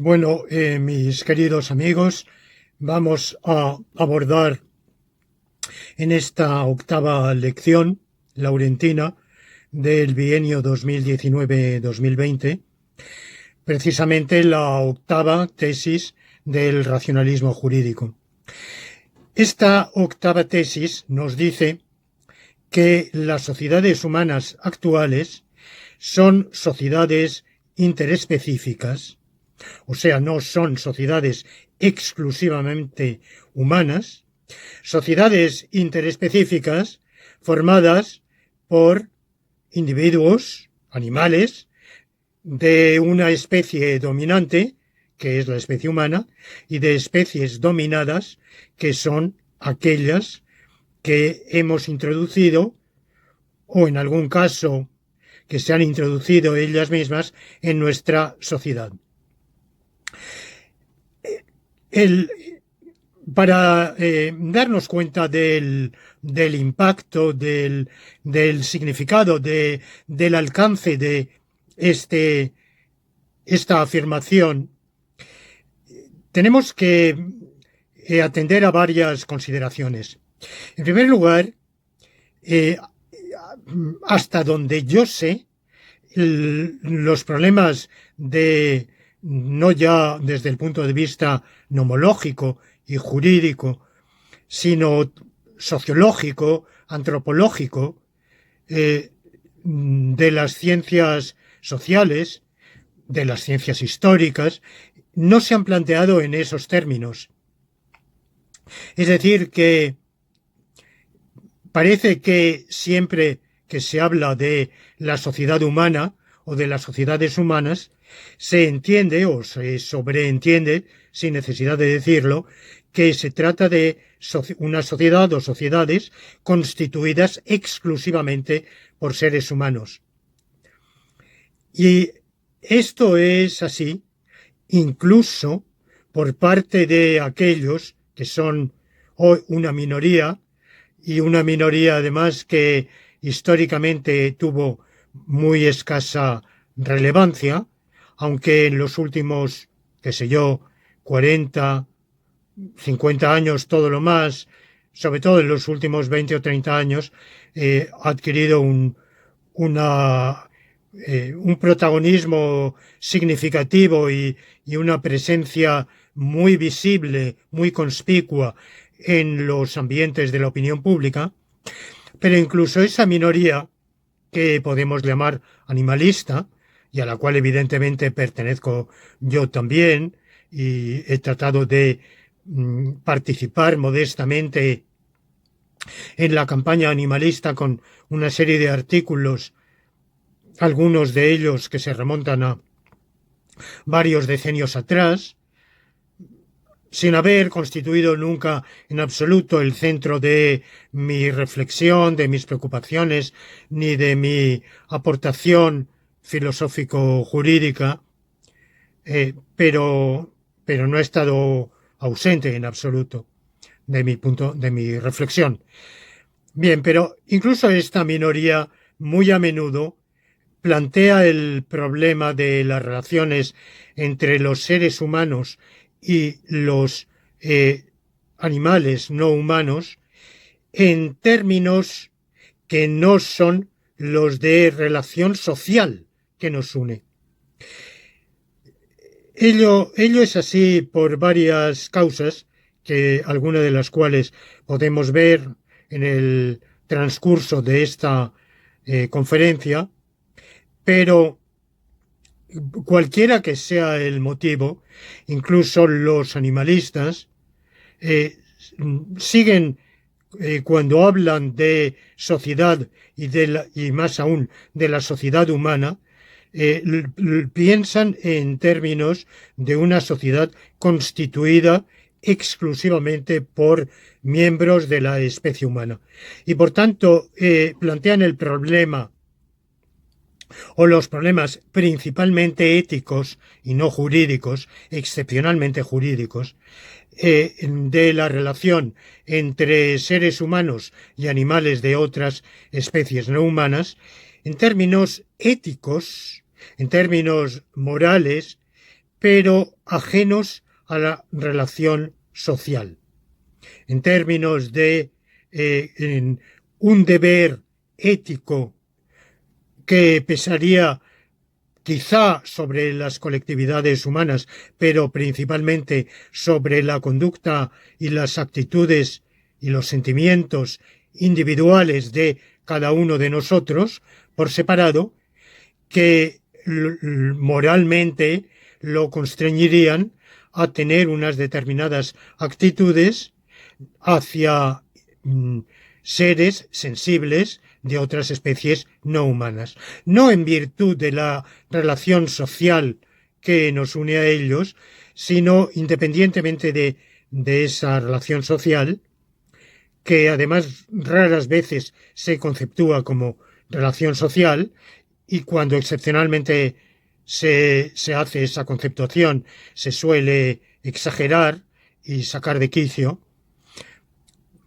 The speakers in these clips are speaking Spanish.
Bueno, mis queridos amigos, vamos a abordar en esta octava lección laurentina del bienio 2019-2020 precisamente la octava tesis del racionalismo jurídico. Esta octava tesis nos dice que las sociedades humanas actuales son sociedades interespecíficas, o sea, no son sociedades exclusivamente humanas, sociedades interespecíficas formadas por individuos, animales, de una especie dominante, que es la especie humana, y de especies dominadas, que son aquellas que hemos introducido, o en algún caso que se han introducido ellas mismas en nuestra sociedad. Para darnos cuenta del impacto, del significado, del alcance de esta afirmación, tenemos que atender a varias consideraciones. En primer lugar, hasta donde yo sé, los problemas no ya desde el punto de vista nomológico y jurídico, sino sociológico, antropológico, de las ciencias sociales, de las ciencias históricas, no se han planteado en esos términos. Es decir, que parece que siempre que se habla de la sociedad humana o de las sociedades humanas, se entiende o se sobreentiende, sin necesidad de decirlo, que se trata de una sociedad o sociedades constituidas exclusivamente por seres humanos. Y esto es así incluso por parte de aquellos que son hoy una minoría, y una minoría además que históricamente tuvo muy escasa relevancia, aunque en los últimos, 40, 50 años, todo lo más, sobre todo en los últimos 20 o 30 años, ha adquirido un protagonismo significativo y una presencia muy visible, muy conspicua en los ambientes de la opinión pública, pero incluso esa minoría, que podemos llamar animalista, y a la cual evidentemente pertenezco yo también, y he tratado de participar modestamente en la campaña animalista con una serie de artículos, algunos de ellos que se remontan a varios decenios atrás, sin haber constituido nunca en absoluto el centro de mi reflexión, de mis preocupaciones, ni de mi aportación filosófico-jurídica, pero no he estado ausente en absoluto de mi reflexión. Bien, pero incluso esta minoría muy a menudo plantea el problema de las relaciones entre los seres humanos y los animales no humanos en términos que no son los de relación social que nos une. Ello es así por varias causas, que algunas de las cuales podemos ver en el transcurso de esta conferencia, pero cualquiera que sea el motivo, incluso los animalistas siguen, cuando hablan de sociedad y más aún de la sociedad humana, piensan en términos de una sociedad constituida exclusivamente por miembros de la especie humana. Y por tanto plantean el problema o los problemas principalmente éticos y no jurídicos, excepcionalmente jurídicos, de la relación entre seres humanos y animales de otras especies no humanas, en términos éticos, en términos morales, pero ajenos a la relación social, en términos de en un deber ético que pesaría quizá sobre las colectividades humanas, pero principalmente sobre la conducta y las actitudes y los sentimientos individuales de cada uno de nosotros por separado, que moralmente lo constreñirían a tener unas determinadas actitudes hacia seres sensibles de otras especies no humanas, no en virtud de la relación social que nos une a ellos, sino independientemente de esa relación social, que además raras veces se conceptúa como relación social, y cuando excepcionalmente se hace esa conceptuación se suele exagerar y sacar de quicio,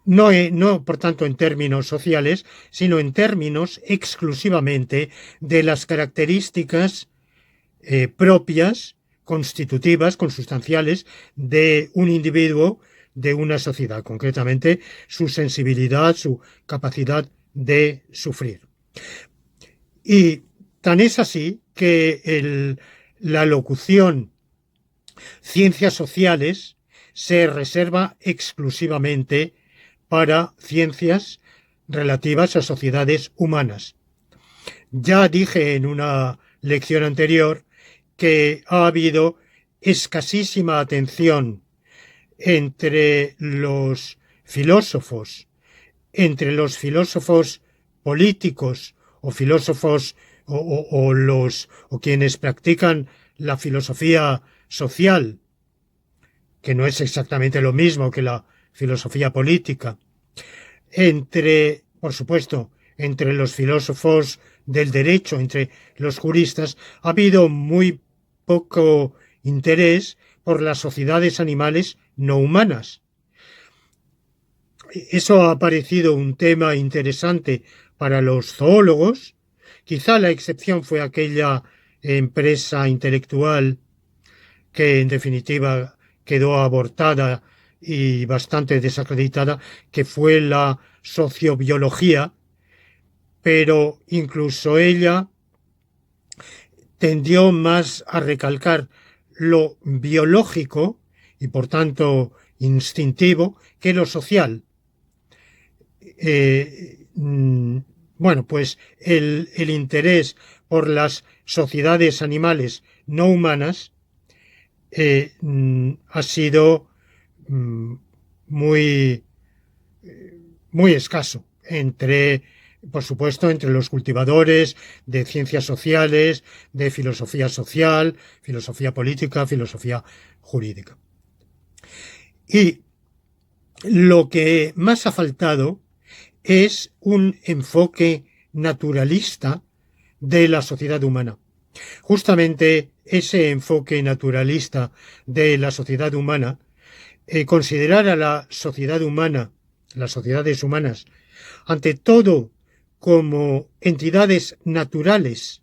no por tanto en términos sociales, sino en términos exclusivamente de las características propias, constitutivas, consustanciales de un individuo, de una sociedad, concretamente su sensibilidad, su capacidad de sufrir. Y tan es así que la locución ciencias sociales se reserva exclusivamente para ciencias relativas a sociedades humanas. Ya dije en una lección anterior que ha habido escasísima atención entre los filósofos políticos o filósofos o quienes practican la filosofía social, que no es exactamente lo mismo que la filosofía política, por supuesto, entre los filósofos del derecho, entre los juristas, ha habido muy poco interés por las sociedades animales no humanas. Eso ha parecido un tema interesante para los zoólogos. Quizá la excepción fue aquella empresa intelectual que en definitiva quedó abortada y bastante desacreditada, que fue la sociobiología, pero incluso ella tendió más a recalcar lo biológico y por tanto instintivo que lo social. Bueno, pues el interés por las sociedades animales no humanas ha sido muy escaso por supuesto, entre los cultivadores de ciencias sociales, de filosofía social, filosofía política, filosofía jurídica. Y lo que más ha faltado es un enfoque naturalista de la sociedad humana. Justamente ese enfoque naturalista de la sociedad humana, considerar a la sociedad humana, las sociedades humanas, ante todo como entidades naturales,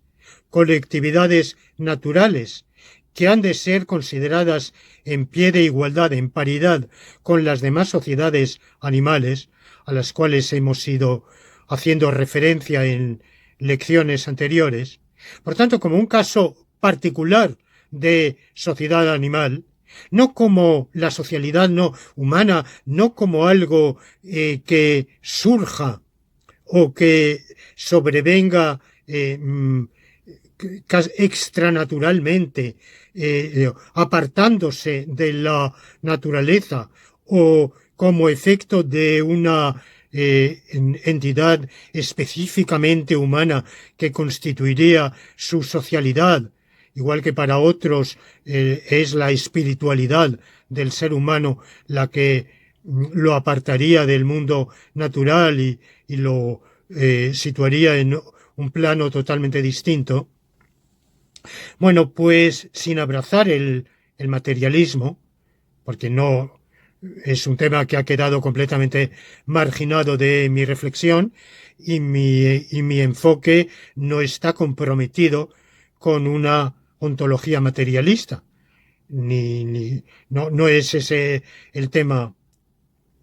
colectividades naturales, que han de ser consideradas en pie de igualdad, en paridad con las demás sociedades animales, a las cuales hemos ido haciendo referencia en lecciones anteriores. Por tanto, como un caso particular de sociedad animal, no como la socialidad no humana, no como algo que surja o que sobrevenga extranaturalmente, apartándose de la naturaleza o como efecto de una entidad específicamente humana que constituiría su socialidad, igual que para otros es la espiritualidad del ser humano la que lo apartaría del mundo natural y lo situaría en un plano totalmente distinto. Bueno, pues sin abrazar el materialismo, porque no es un tema que ha quedado completamente marginado de mi reflexión y mi enfoque no está comprometido con una ontología materialista. no es ese el tema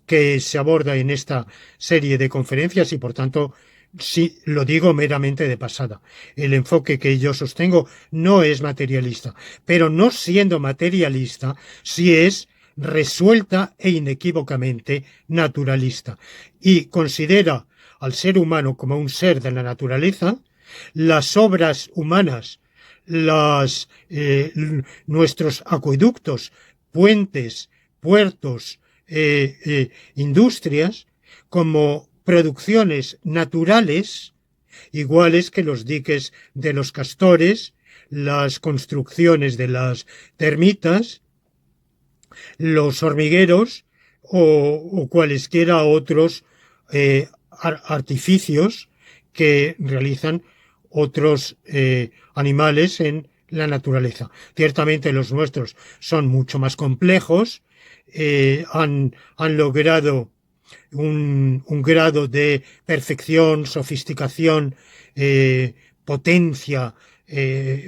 que se aborda en esta serie de conferencias y por tanto sí lo digo meramente de pasada. El enfoque que yo sostengo no es materialista, pero no siendo materialista, sí es resuelta e inequívocamente naturalista y considera al ser humano como un ser de la naturaleza, las obras humanas, nuestros acueductos, puentes, puertos, industrias, como producciones naturales, iguales que los diques de los castores, las construcciones de las termitas, los hormigueros o cualesquiera otros artificios que realizan otros animales en la naturaleza. Ciertamente los nuestros son mucho más complejos, han logrado un grado de perfección, sofisticación, potencia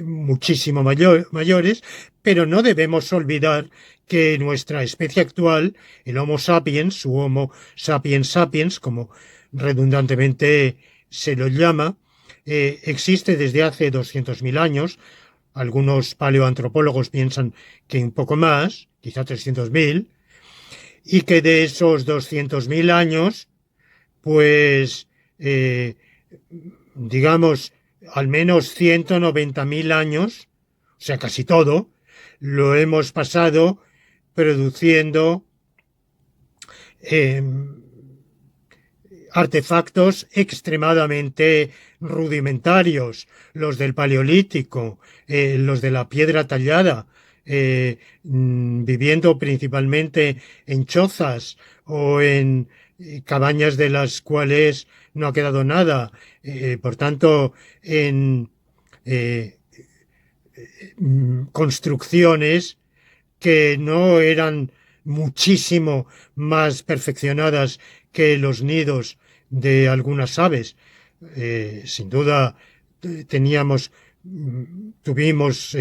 muchísimo mayores, pero no debemos olvidar que nuestra especie actual, el Homo sapiens, su Homo sapiens sapiens, como redundantemente se lo llama, existe desde hace 200.000 años. Algunos paleoantropólogos piensan que un poco más, quizá 300.000, y que de esos 200.000 años, pues, digamos, al menos 190.000 años, o sea, casi todo, lo hemos pasado produciendo artefactos extremadamente rudimentarios, los del Paleolítico, los de la piedra tallada, viviendo principalmente en chozas o en cabañas de las cuales no ha quedado nada, por tanto, en construcciones que no eran muchísimo más perfeccionadas que los nidos de algunas aves. Sin duda tuvimos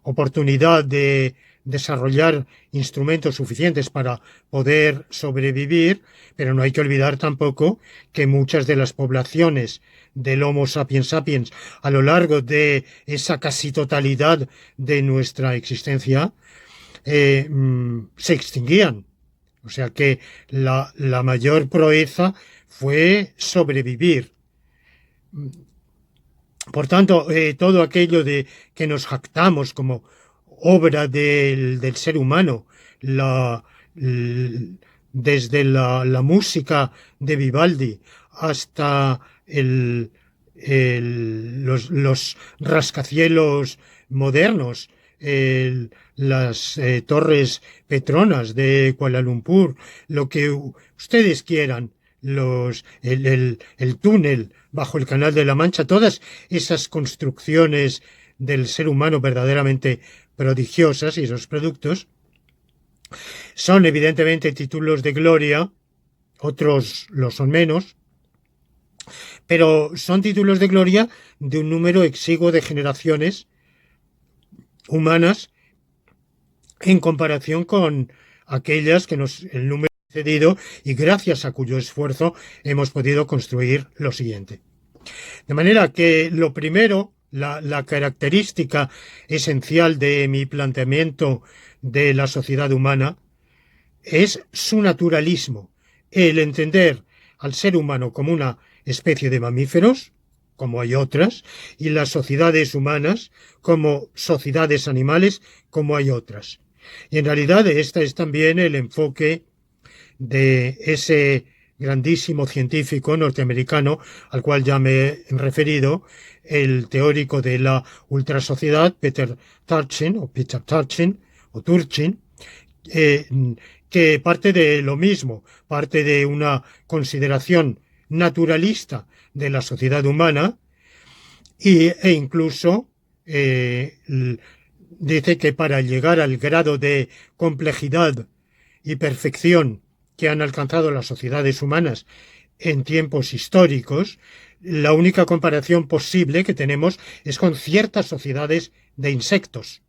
oportunidad de desarrollar instrumentos suficientes para poder sobrevivir, pero no hay que olvidar tampoco que muchas de las poblaciones del Homo sapiens sapiens a lo largo de esa casi totalidad de nuestra existencia se extinguían. O sea que la mayor proeza fue sobrevivir. Por tanto, todo aquello de que nos jactamos como obra del ser humano, desde la música de Vivaldi hasta los rascacielos modernos, las torres Petronas de Kuala Lumpur, lo que ustedes quieran, el túnel bajo el Canal de la Mancha, todas esas construcciones del ser humano verdaderamente prodigiosas y esos productos son evidentemente títulos de gloria, otros lo son menos, pero son títulos de gloria de un número exiguo de generaciones humanas en comparación con aquellas que el número cedido y gracias a cuyo esfuerzo hemos podido construir lo siguiente. De manera que lo primero, la característica esencial de mi planteamiento de la sociedad humana es su naturalismo, el entender al ser humano como una especie de mamíferos, como hay otras, y las sociedades humanas como sociedades animales, como hay otras. Y en realidad este es también el enfoque de ese grandísimo científico norteamericano al cual ya me he referido, el teórico de la ultrasociedad, Peter Turchin, que parte de lo mismo, parte de una consideración naturalista de la sociedad humana e incluso dice que para llegar al grado de complejidad y perfección que han alcanzado las sociedades humanas en tiempos históricos, la única comparación posible que tenemos es con ciertas sociedades de insectos.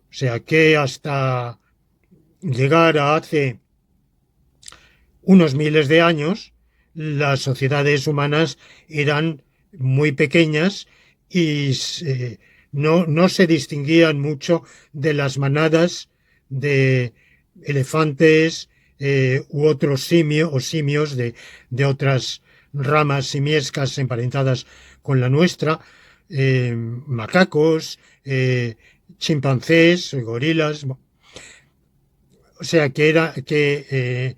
O sea que hasta llegar a hace unos miles de años, las sociedades humanas eran muy pequeñas y no se distinguían mucho de las manadas de elefantes u otros simios de otras ramas simiescas emparentadas con la nuestra, macacos, chimpancés, gorilas. O sea que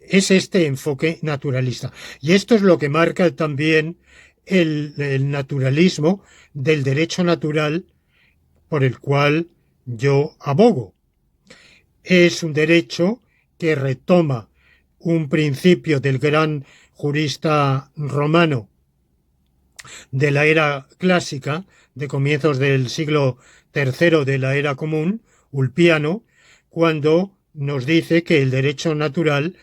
es este enfoque naturalista. Y esto es lo que marca también el naturalismo del derecho natural por el cual yo abogo. Es un derecho que retoma un principio del gran jurista romano de la era clásica, de comienzos del siglo III de la era común, Ulpiano, cuando nos dice que el derecho natural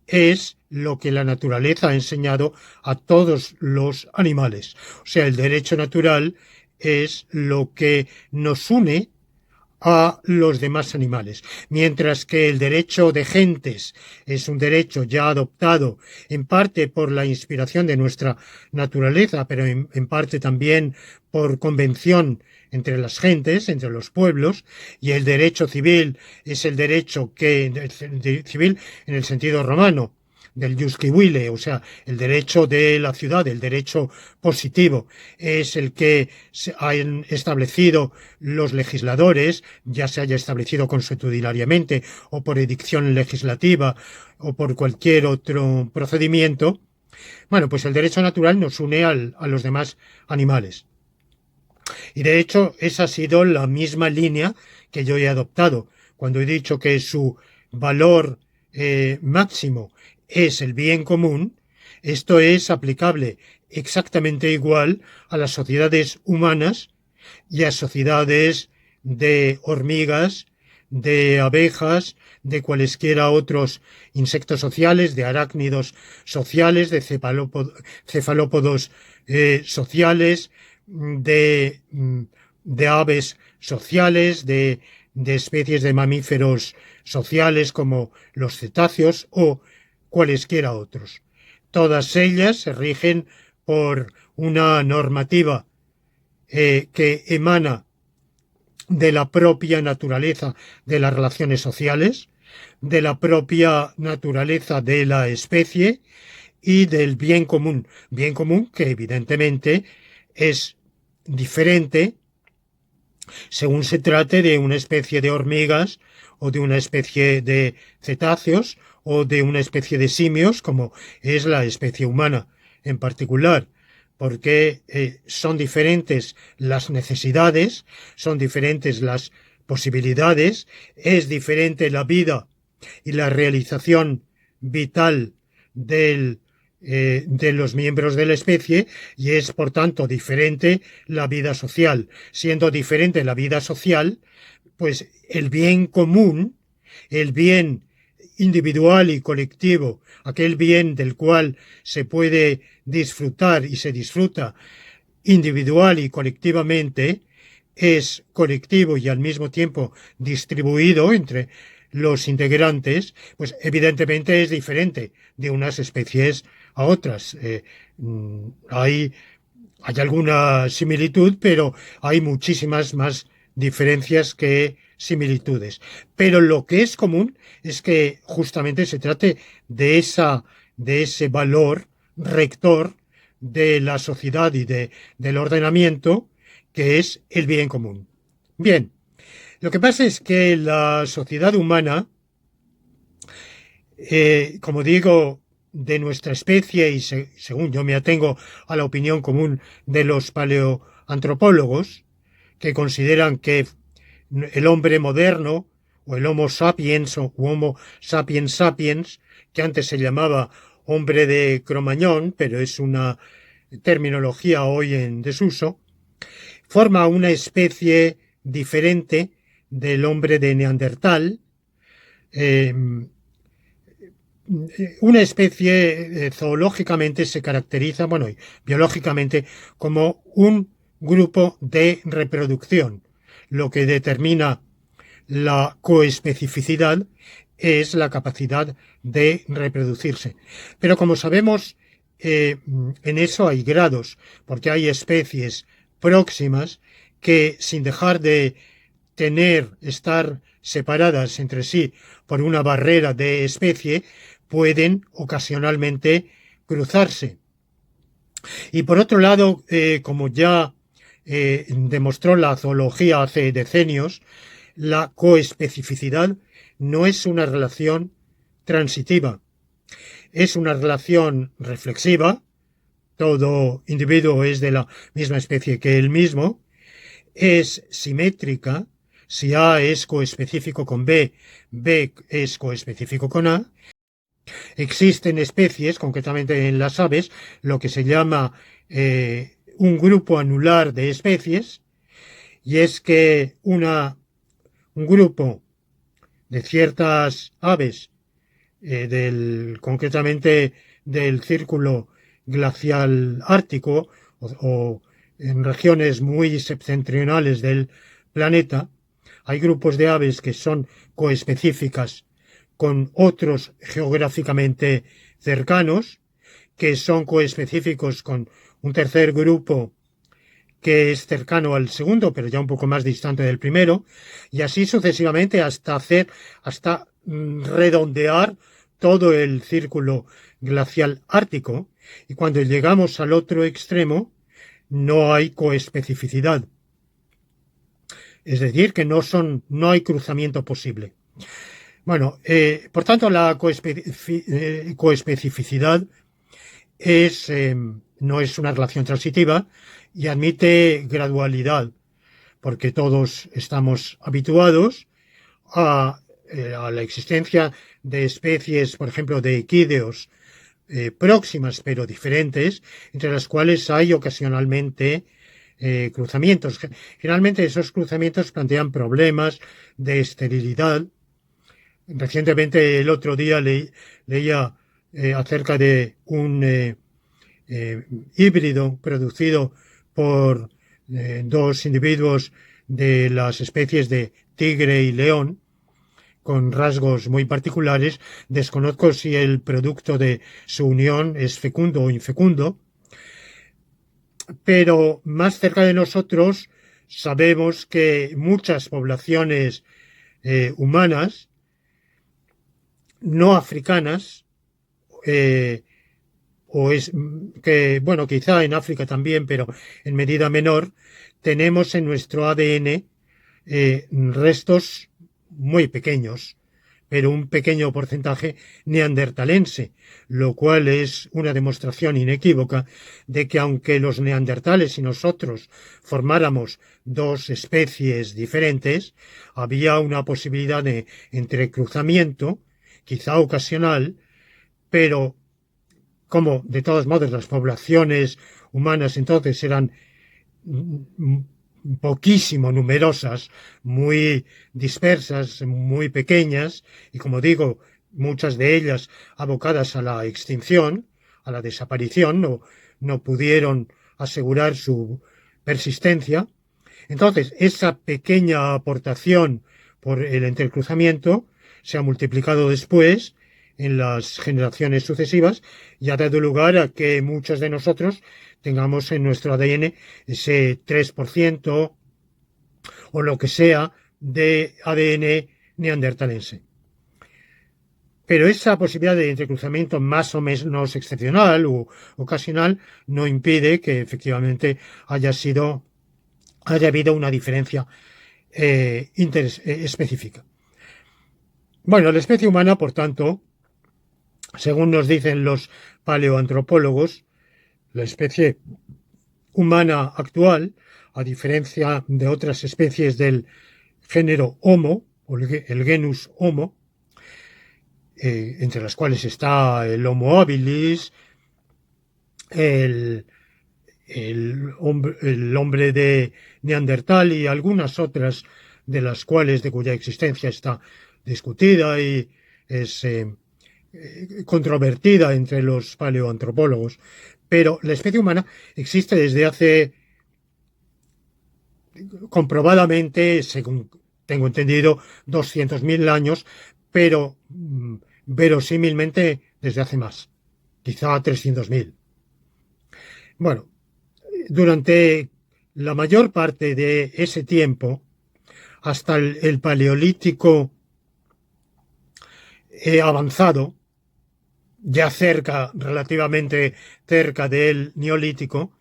es lo que la naturaleza ha enseñado a todos los animales. O sea, el derecho natural es lo que nos une a los demás animales, mientras que el derecho de gentes es un derecho ya adoptado en parte por la inspiración de nuestra naturaleza, pero en parte también por convención entre las gentes, entre los pueblos, y el derecho civil es el derecho civil en el sentido romano, del jus civile, o sea, el derecho de la ciudad, el derecho positivo, es el que han establecido los legisladores, ya se haya establecido consuetudinariamente o por edicción legislativa o por cualquier otro procedimiento. Bueno, pues el derecho natural nos une a los demás animales. Y de hecho, esa ha sido la misma línea que yo he adoptado cuando he dicho que su valor máximo es el bien común. Esto es aplicable exactamente igual a las sociedades humanas y a sociedades de hormigas, de abejas, de cualesquiera otros insectos sociales, de arácnidos sociales, de cefalópodos sociales, de aves sociales, de especies de mamíferos sociales como los cetáceos o cualesquiera otros. Todas ellas se rigen por una normativa que emana de la propia naturaleza de las relaciones sociales, de la propia naturaleza de la especie y del bien común que evidentemente es diferente según se trate de una especie de hormigas o de una especie de cetáceos o de una especie de simios como es la especie humana en particular, porque son diferentes las necesidades, son diferentes las posibilidades, es diferente la vida y la realización vital de los miembros de la especie y es por tanto diferente la vida social. Siendo diferente la vida social, pues el bien común, el bien individual y colectivo, aquel bien del cual se puede disfrutar y se disfruta individual y colectivamente, es colectivo y al mismo tiempo distribuido entre los integrantes, pues evidentemente es diferente de unas especies a otras. Hay alguna similitud, pero hay muchísimas más diferencias que similitudes. Pero lo que es común es que justamente se trate de ese valor rector de la sociedad y del ordenamiento, que es el bien común. Bien, lo que pasa es que la sociedad humana, como digo, de nuestra especie y según yo me atengo a la opinión común de los paleoantropólogos, que consideran que el hombre moderno o el Homo sapiens o Homo sapiens sapiens, que antes se llamaba hombre de Cromañón, pero es una terminología hoy en desuso, forma una especie diferente del hombre de Neandertal, una especie zoológicamente se caracteriza, bueno, y biológicamente, como un grupo de reproducción, lo que determina la coespecificidad es la capacidad de reproducirse. Pero como sabemos, en eso hay grados, porque hay especies próximas que, sin dejar de estar separadas entre sí por una barrera de especie, pueden ocasionalmente cruzarse. Y por otro lado, como ya demostró la zoología hace decenios, la coespecificidad no es una relación transitiva, es una relación reflexiva. Todo individuo es de la misma especie que él mismo, es simétrica. Si A es coespecífico con B, B es coespecífico con A. Existen especies, concretamente en las aves, lo que se llama un grupo anular de especies, y es que un grupo de ciertas aves, concretamente del círculo glacial ártico o en regiones muy septentrionales del planeta, hay grupos de aves que son coespecíficas con otros geográficamente cercanos, que son coespecíficos con un tercer grupo que es cercano al segundo, pero ya un poco más distante del primero, y así sucesivamente hasta redondear todo el círculo glacial ártico, y cuando llegamos al otro extremo no hay coespecificidad. Es decir, que no hay cruzamiento posible. Bueno, por tanto, la coespecificidad no es una relación transitiva y admite gradualidad, porque todos estamos habituados a la existencia de especies, por ejemplo, de equídeos próximas pero diferentes, entre las cuales hay ocasionalmente cruzamientos. Generalmente esos cruzamientos plantean problemas de esterilidad. Recientemente, el otro día, leía acerca de un híbrido producido por dos individuos de las especies de tigre y león, con rasgos muy particulares. Desconozco si el producto de su unión es fecundo o infecundo, pero más cerca de nosotros sabemos que muchas poblaciones humanas no africanas, o es que, bueno, quizá en África también, pero en medida menor, tenemos en nuestro ADN restos muy pequeños, pero un pequeño porcentaje neandertalense, lo cual es una demostración inequívoca de que aunque los neandertales y nosotros formáramos dos especies diferentes, había una posibilidad de entrecruzamiento, quizá ocasional, pero como de todos modos las poblaciones humanas entonces eran poquísimo numerosas, muy dispersas, muy pequeñas, y como digo, muchas de ellas abocadas a la extinción, a la desaparición, no pudieron asegurar su persistencia. Entonces, esa pequeña aportación por el entrecruzamiento se ha multiplicado después en las generaciones sucesivas y ha dado lugar a que muchos de nosotros tengamos en nuestro ADN ese 3% o lo que sea de ADN neandertalense. Pero esa posibilidad de entrecruzamiento más o menos excepcional u ocasional no impide que efectivamente haya habido una diferencia específica. Bueno, la especie humana, por tanto, según nos dicen los paleoantropólogos, la especie humana actual, a diferencia de otras especies del género Homo, o el genus Homo, entre las cuales está el Homo habilis, el hombre de Neandertal y algunas otras de las cuales de cuya existencia está discutida y es controvertida entre los paleoantropólogos. Pero la especie humana existe desde hace comprobadamente, según tengo entendido, 200.000 años, pero verosímilmente desde hace más, quizá 300.000. Bueno, durante la mayor parte de ese tiempo, hasta el Paleolítico avanzado, ya relativamente cerca del Neolítico,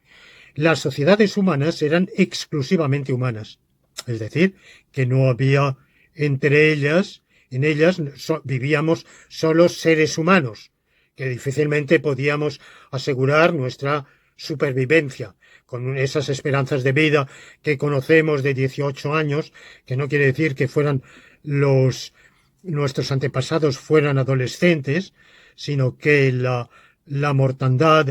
las sociedades humanas eran exclusivamente humanas. Es decir, que no había entre ellas, en ellas vivíamos solo seres humanos, que difícilmente podíamos asegurar nuestra supervivencia con esas esperanzas de vida que conocemos de 18 años, que no quiere decir que nuestros antepasados fueran adolescentes, sino que la mortandad,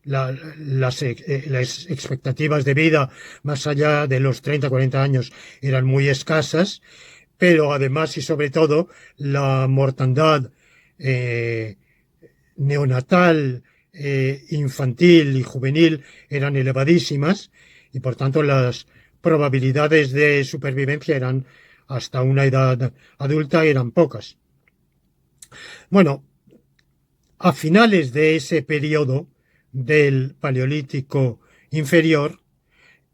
las expectativas de vida más allá de los 30-40 años eran muy escasas, pero además y sobre todo la mortandad neonatal, infantil y juvenil eran elevadísimas y por tanto las probabilidades de supervivencia eran hasta una edad adulta eran pocas. Bueno, a finales de ese periodo del Paleolítico inferior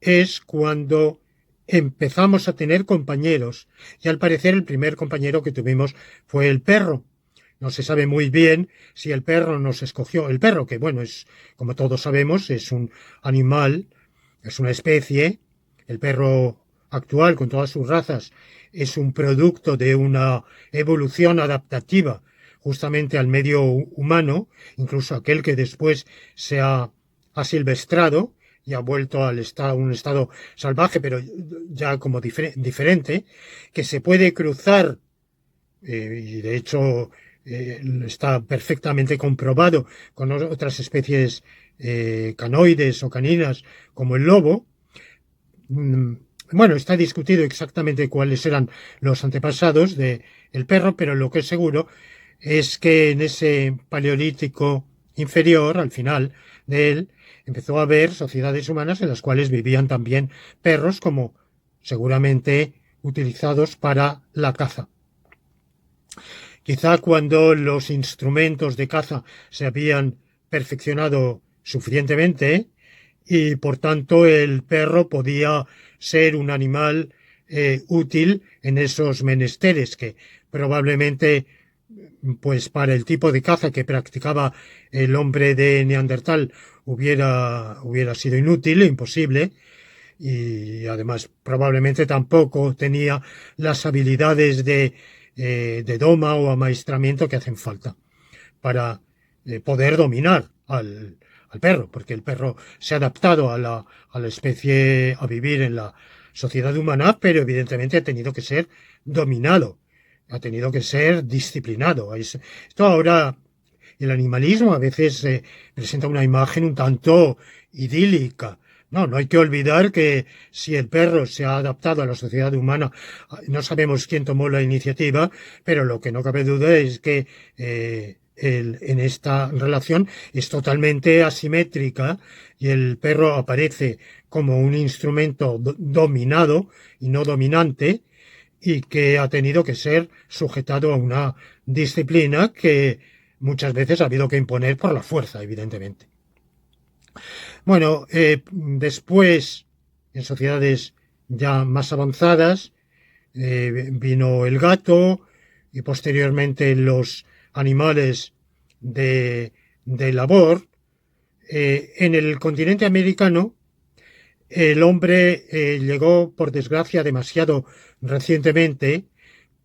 es cuando empezamos a tener compañeros y al parecer el primer compañero que tuvimos fue el perro. No se sabe muy bien si el perro nos escogió. El perro, que bueno, es, como todos sabemos, es un animal, es una especie. El perro actual, con todas sus razas, es un producto de una evolución adaptativa justamente al medio humano, incluso aquel que después se ha asilvestrado y ha vuelto a un estado salvaje, pero ya como diferente, que se puede cruzar, y de hecho está perfectamente comprobado con otras especies canoides o caninas como el lobo. Bueno, está discutido exactamente cuáles eran los antepasados del perro, pero lo que es seguro es que en ese Paleolítico inferior, al final de él, empezó a haber sociedades humanas en las cuales vivían también perros como seguramente utilizados para la caza. Quizá cuando los instrumentos de caza se habían perfeccionado suficientemente y por tanto el perro podía ser un animal útil en esos menesteres que probablemente pues para el tipo de caza que practicaba el hombre de Neandertal hubiera sido inútil, imposible, y además probablemente tampoco tenía las habilidades de doma o amaestramiento que hacen falta para poder dominar al perro, porque el perro se ha adaptado a la especie, a vivir en la sociedad humana, pero evidentemente ha tenido que ser dominado, ha tenido que ser disciplinado. Esto ahora, el animalismo a veces presenta una imagen un tanto idílica. No hay que olvidar que si el perro se ha adaptado a la sociedad humana, no sabemos quién tomó la iniciativa, pero lo que no cabe duda es que en esta relación es totalmente asimétrica y el perro aparece como un instrumento dominado y no dominante y que ha tenido que ser sujetado a una disciplina que muchas veces ha habido que imponer por la fuerza, evidentemente. Bueno, después, en sociedades ya más avanzadas, vino el gato y posteriormente los animales de labor. En el continente americano, el hombre llegó, por desgracia, demasiado recientemente,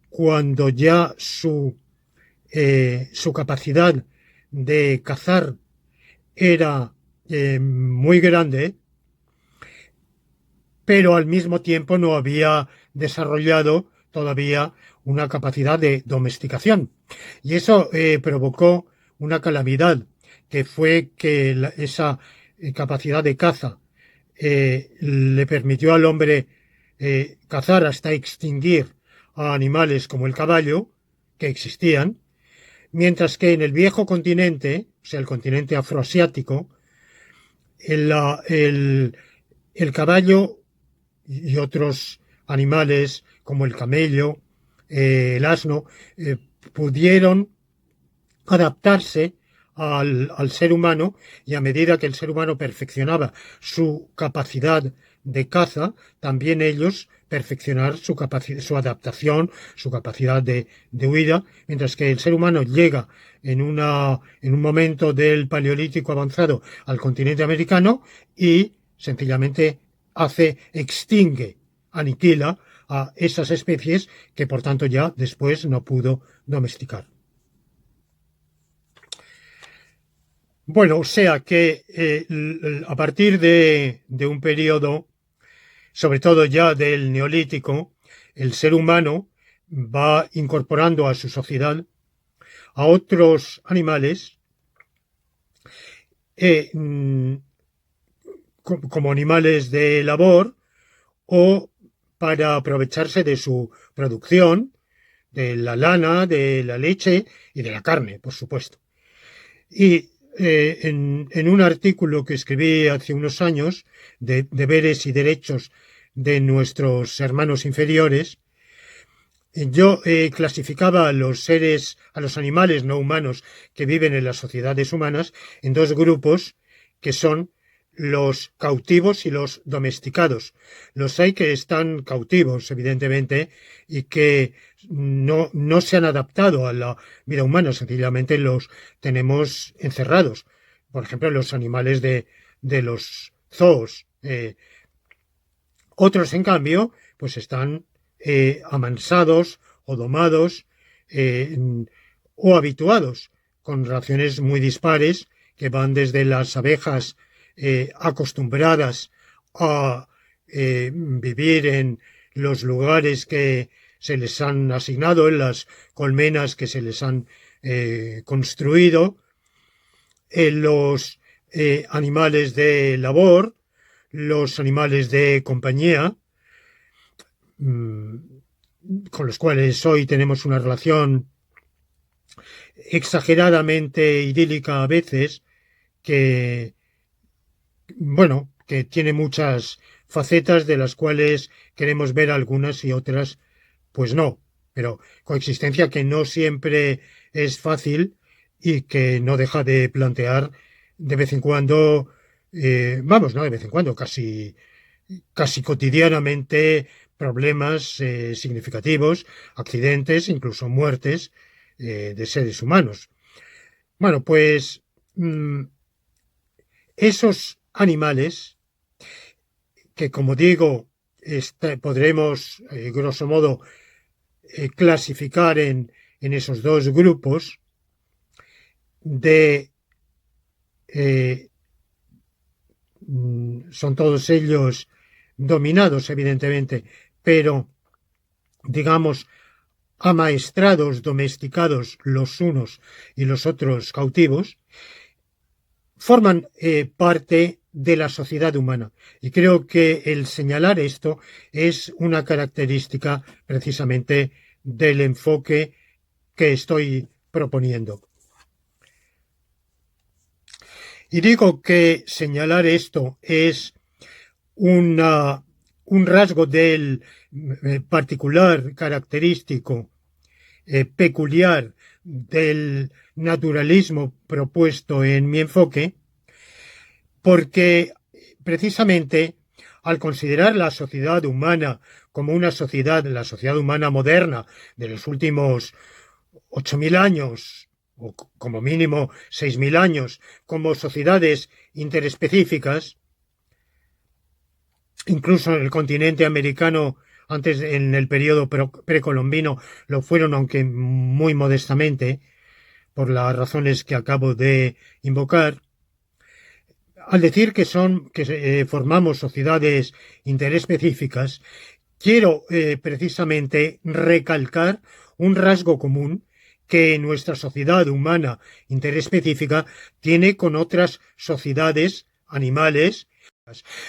cuando ya su capacidad de cazar era muy grande, pero al mismo tiempo no había desarrollado todavía una capacidad de domesticación. Y eso provocó una calamidad, que fue que esa capacidad de caza le permitió al hombre cazar hasta extinguir a animales como el caballo, que existían, mientras que en el viejo continente, o sea, el continente afroasiático, el caballo y otros animales como el camello, el asno, pudieron adaptarse al ser humano, y a medida que el ser humano perfeccionaba su capacidad de caza, también ellos perfeccionar su adaptación, su capacidad de huida, mientras que el ser humano llega en un momento del Paleolítico avanzado al continente americano y sencillamente extingue, aniquila a esas especies que por tanto ya después no pudo domesticar. Bueno, o sea que a partir de un periodo, sobre todo ya del Neolítico, el ser humano va incorporando a su sociedad a otros animales como animales de labor o para aprovecharse de su producción, de la lana, de la leche y de la carne, por supuesto. Y en un artículo que escribí hace unos años, de deberes y derechos de nuestros hermanos inferiores, yo clasificaba a los animales no humanos que viven en las sociedades humanas en dos grupos, que son los cautivos y los domesticados. Los hay que están cautivos, evidentemente, y que no se han adaptado a la vida humana, sencillamente los tenemos encerrados. Por ejemplo, los animales de los zoos. Otros, en cambio, pues están amansados o domados o habituados, con raciones muy dispares que van desde las abejas acostumbradas a vivir en los lugares que se les han asignado, en las colmenas que se les han construido, en los animales de labor, los animales de compañía, con los cuales hoy tenemos una relación exageradamente idílica a veces, que tiene muchas facetas de las cuales queremos ver algunas y otras pues no, pero coexistencia que no siempre es fácil y que no deja de plantear de vez en cuando, no de vez en cuando, casi cotidianamente, problemas significativos, accidentes, incluso muertes de seres humanos. Bueno, pues esos animales que, como digo, podremos, grosso modo, clasificar en esos dos grupos son todos ellos dominados, evidentemente, pero, digamos, amaestrados, domesticados los unos y los otros cautivos, forman parte de la sociedad humana. Y creo que el señalar esto es una característica precisamente del enfoque que estoy proponiendo. Y digo que señalar esto es un rasgo del particular, característico, peculiar del naturalismo propuesto en mi enfoque, porque precisamente al considerar la sociedad humana como una sociedad, la sociedad humana moderna de los últimos 8.000 años, o como mínimo 6.000 años, como sociedades interespecíficas, incluso en el continente americano, antes en el periodo precolombino, lo fueron, aunque muy modestamente, por las razones que acabo de invocar. Al decir que formamos sociedades interespecíficas, quiero precisamente recalcar un rasgo común que nuestra sociedad humana interespecífica tiene con otras sociedades animales.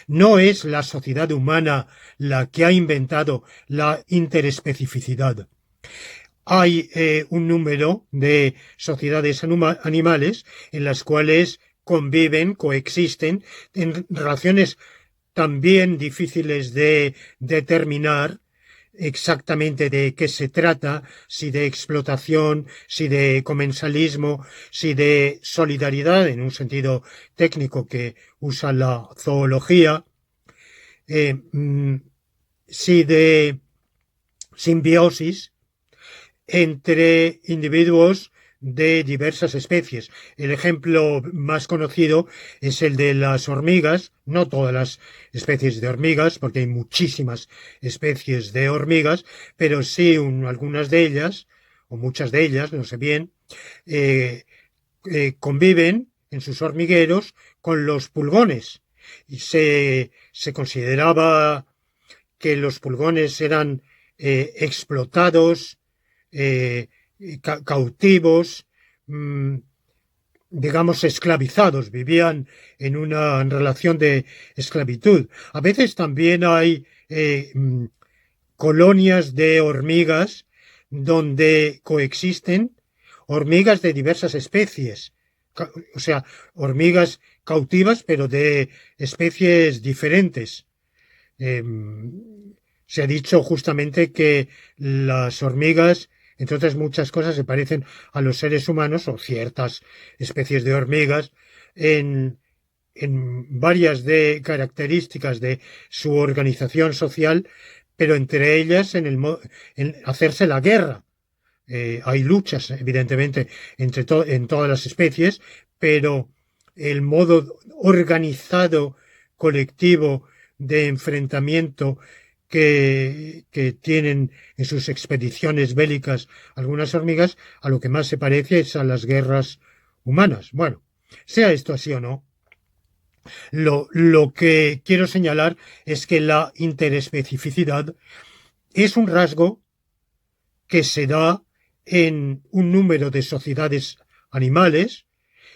No es la sociedad humana la que ha inventado la interespecificidad. Hay un número de sociedades animales en las cuales conviven, coexisten, en relaciones también difíciles de determinar, exactamente de qué se trata, si de explotación, si de comensalismo, si de solidaridad en un sentido técnico que usa la zoología, eh, mm, si de simbiosis entre individuos de diversas especies. El ejemplo más conocido es el de las hormigas, no todas las especies de hormigas, porque hay muchísimas especies de hormigas, pero sí algunas de ellas, o muchas de ellas, no sé bien, eh, conviven en sus hormigueros con los pulgones. Y se consideraba que los pulgones eran explotados, eh, cautivos, mmm, digamos, esclavizados, vivían en una relación de esclavitud. A veces también hay colonias de hormigas donde coexisten hormigas de diversas especies, o sea, hormigas cautivas, pero de especies diferentes. Eh, Se ha dicho justamente que las hormigas, entre otras muchas cosas, se parecen a los seres humanos o ciertas especies de hormigas en varias de características de su organización social, pero entre ellas en hacerse la guerra. Hay luchas, evidentemente, en todas las especies, pero el modo organizado, colectivo de enfrentamiento que tienen en sus expediciones bélicas algunas hormigas, a lo que más se parece es a las guerras humanas. Bueno, sea esto así o no, lo que quiero señalar es que la interespecificidad es un rasgo que se da en un número de sociedades animales,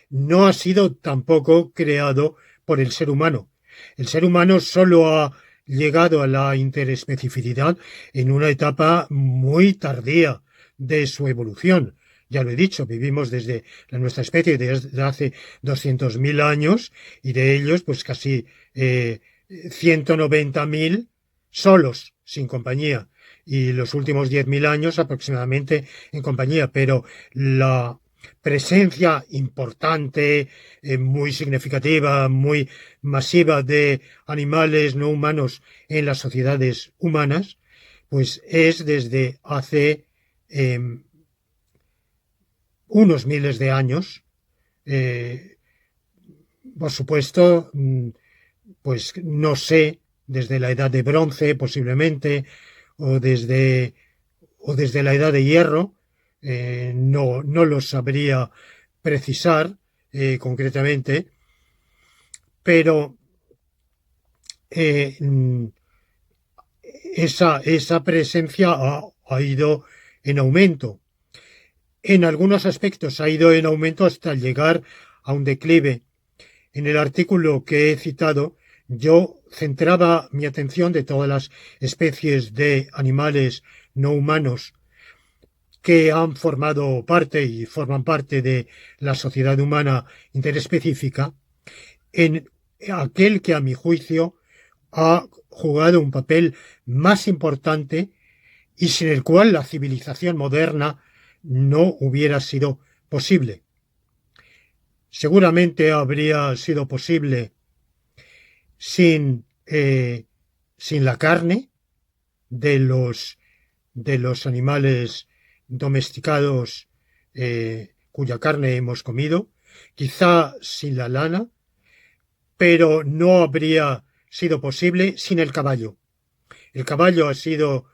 no ha sido tampoco creado por el ser humano. El ser humano solo ha llegado a la interespecificidad en una etapa muy tardía de su evolución. Ya lo he dicho, vivimos desde nuestra especie desde hace 200.000 años y de ellos pues casi 190.000 solos, sin compañía, y los últimos 10.000 años aproximadamente en compañía, pero la presencia importante, muy significativa, muy masiva de animales no humanos en las sociedades humanas, pues es desde hace unos miles de años. Eh, por supuesto, pues no sé, desde la edad de bronce posiblemente, o desde, o desde la edad de hierro, no lo sabría precisar concretamente, pero eh, esa presencia ha ido en aumento. En algunos aspectos ha ido en aumento hasta llegar a un declive. En el artículo que he citado, yo centraba mi atención de todas las especies de animales no humanos que han formado parte y forman parte de la sociedad humana interespecífica, en aquel que a mi juicio ha jugado un papel más importante y sin el cual la civilización moderna no hubiera sido posible. Seguramente habría sido posible sin la carne de los animales domesticados cuya carne hemos comido, quizá sin la lana, pero no habría sido posible sin el caballo. El caballo ha sido,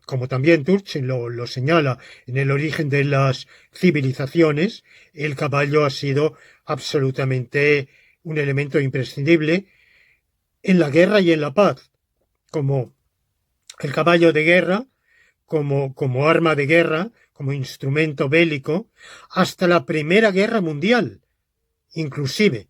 como también Turchin lo señala, en el origen de las civilizaciones, el caballo ha sido absolutamente un elemento imprescindible en la guerra y en la paz, como el caballo de guerra, como arma de guerra, como instrumento bélico, hasta la Primera Guerra Mundial, inclusive.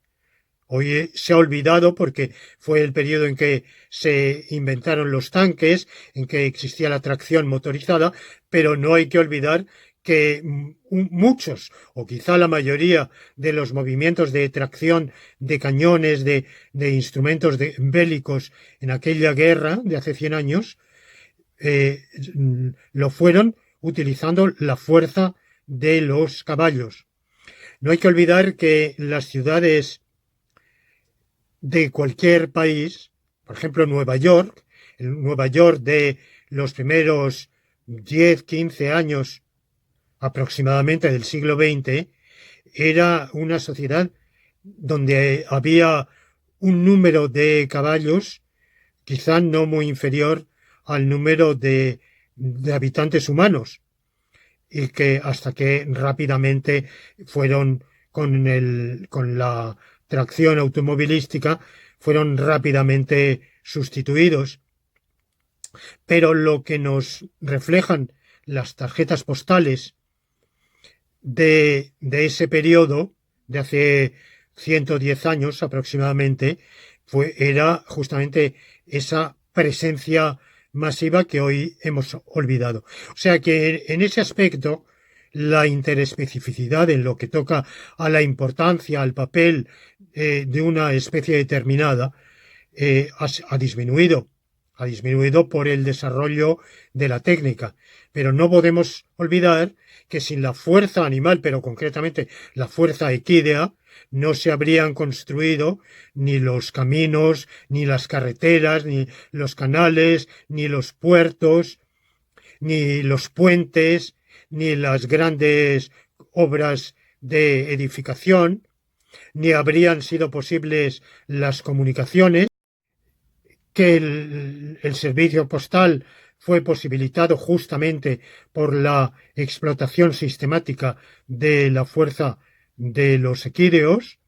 Hoy se ha olvidado porque fue el periodo en que se inventaron los tanques, en que existía la tracción motorizada, pero no hay que olvidar que muchos, o quizá la mayoría de los movimientos de tracción de cañones, de instrumentos bélicos en aquella guerra de hace 100 años, lo fueron utilizando la fuerza de los caballos. No hay que olvidar que las ciudades de cualquier país, por ejemplo Nueva York, el Nueva York de los primeros 10, 15 años aproximadamente del siglo XX, era una sociedad donde había un número de caballos quizá no muy inferior al número de habitantes humanos, y que hasta que rápidamente fueron con la tracción automovilística, fueron rápidamente sustituidos. Pero lo que nos reflejan las tarjetas postales de ese periodo, de hace 110 años aproximadamente, era justamente esa presencia masiva que hoy hemos olvidado. O sea que en ese aspecto la interespecificidad en lo que toca a la importancia, al papel de una especie determinada, ha disminuido. Ha disminuido por el desarrollo de la técnica. Pero no podemos olvidar que sin la fuerza animal, pero concretamente la fuerza equidea, no se habrían construido ni los caminos, ni las carreteras, ni los canales, ni los puertos, ni los puentes, ni las grandes obras de edificación, ni habrían sido posibles las comunicaciones, que el servicio postal fue posibilitado justamente por la explotación sistemática de la fuerza de los equídeos,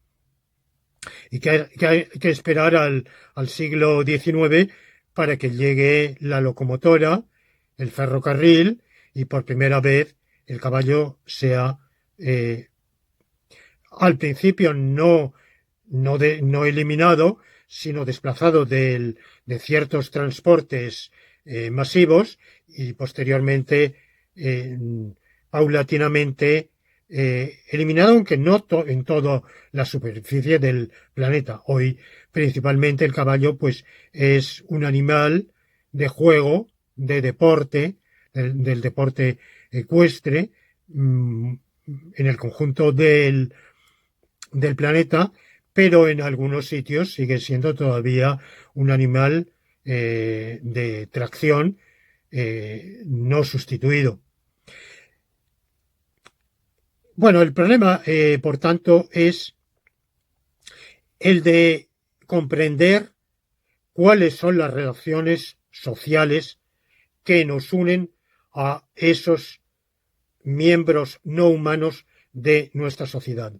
y que hay que esperar al siglo XIX para que llegue la locomotora, el ferrocarril, y por primera vez el caballo sea al principio no eliminado, sino desplazado de ciertos transportes masivos, y posteriormente paulatinamente eliminado, aunque no en toda la superficie del planeta. Hoy principalmente el caballo pues es un animal de juego, de deporte, del deporte ecuestre en el conjunto del planeta, pero en algunos sitios sigue siendo todavía un animal de tracción no sustituido. Bueno, el problema, por tanto, es el de comprender cuáles son las relaciones sociales que nos unen a esos miembros no humanos de nuestra sociedad.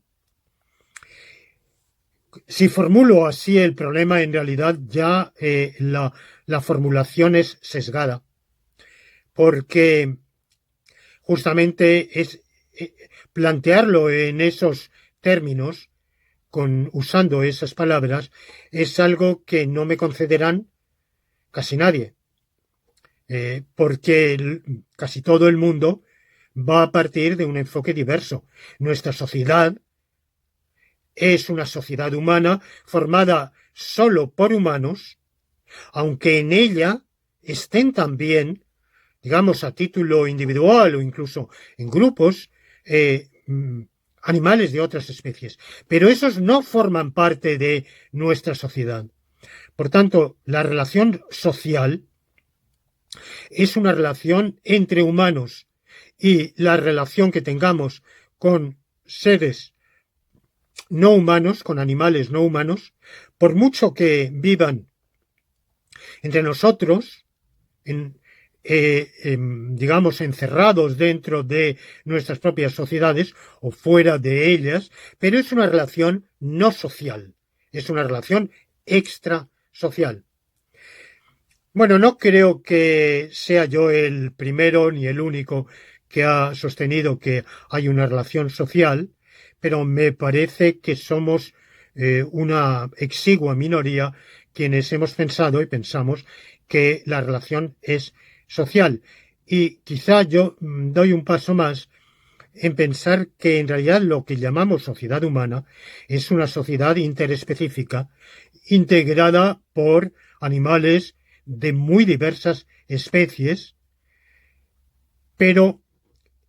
Si formulo así el problema, en realidad ya la formulación es sesgada, porque justamente es plantearlo en esos términos, usando esas palabras, es algo que no me concederán casi nadie, porque casi todo el mundo va a partir de un enfoque diverso. Nuestra sociedad es una sociedad humana formada solo por humanos, aunque en ella estén también, digamos a título individual o incluso en grupos, animales de otras especies. Pero esos no forman parte de nuestra sociedad. Por tanto, la relación social es una relación entre humanos, y la relación que tengamos con seres no humanos, con animales no humanos, por mucho que vivan entre nosotros, digamos, encerrados dentro de nuestras propias sociedades o fuera de ellas, pero es una relación no social, es una relación extrasocial. Bueno, no creo que sea yo el primero ni el único que ha sostenido que hay una relación social, pero me parece que somos una exigua minoría quienes hemos pensado y pensamos que la relación es social. Y quizá yo doy un paso más en pensar que en realidad lo que llamamos sociedad humana es una sociedad interespecífica integrada por animales de muy diversas especies, pero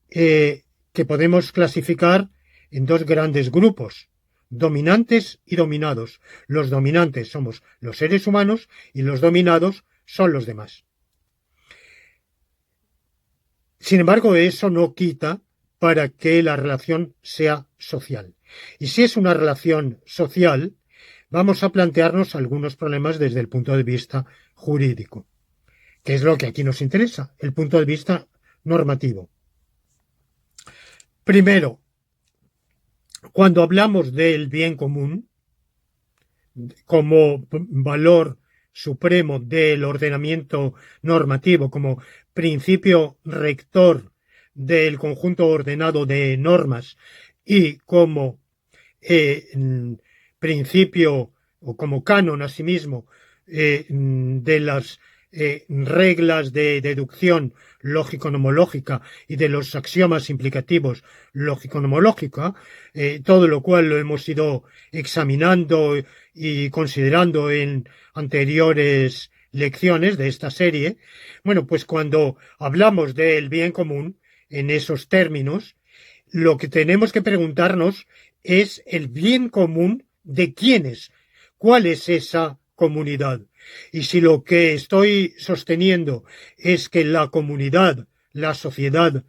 que podemos clasificar en dos grandes grupos, dominantes y dominados. Los dominantes somos los seres humanos y los dominados son los demás. Sin embargo, eso no quita para que la relación sea social. Y si es una relación social, vamos a plantearnos algunos problemas desde el punto de vista jurídico, que es lo que aquí nos interesa, el punto de vista normativo. Primero, cuando hablamos del bien común como valor supremo del ordenamiento normativo, como principio rector del conjunto ordenado de normas y como principio o como canon asimismo de las reglas de deducción lógico-nomológica y de los axiomas implicativos lógico-nomológica, todo lo cual lo hemos ido examinando y considerando en anteriores lecciones de esta serie. Bueno, pues cuando hablamos del bien común en esos términos, lo que tenemos que preguntarnos es el bien común de quiénes, cuál es esa comunidad. Y si lo que estoy sosteniendo es que la comunidad, la sociedad,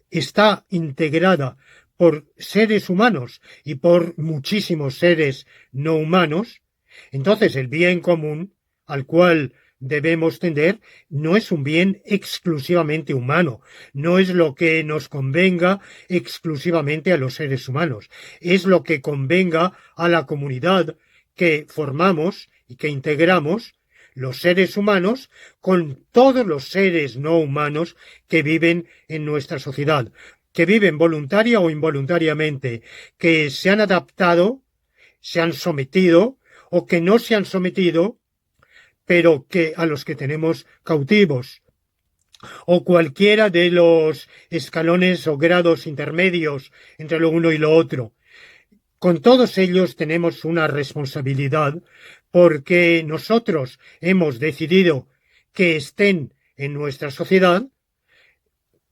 está integrada por seres humanos y por muchísimos seres no humanos, entonces el bien común al cual debemos tender no es un bien exclusivamente humano, no es lo que nos convenga exclusivamente a los seres humanos, es lo que convenga a la comunidad que formamos y que integramos los seres humanos con todos los seres no humanos que viven en nuestra sociedad, que viven voluntaria o involuntariamente, que se han adaptado, se han sometido o que no se han sometido, pero que a los que tenemos cautivos, o cualquiera de los escalones o grados intermedios entre lo uno y lo otro. Con todos ellos tenemos una responsabilidad porque nosotros hemos decidido que estén en nuestra sociedad,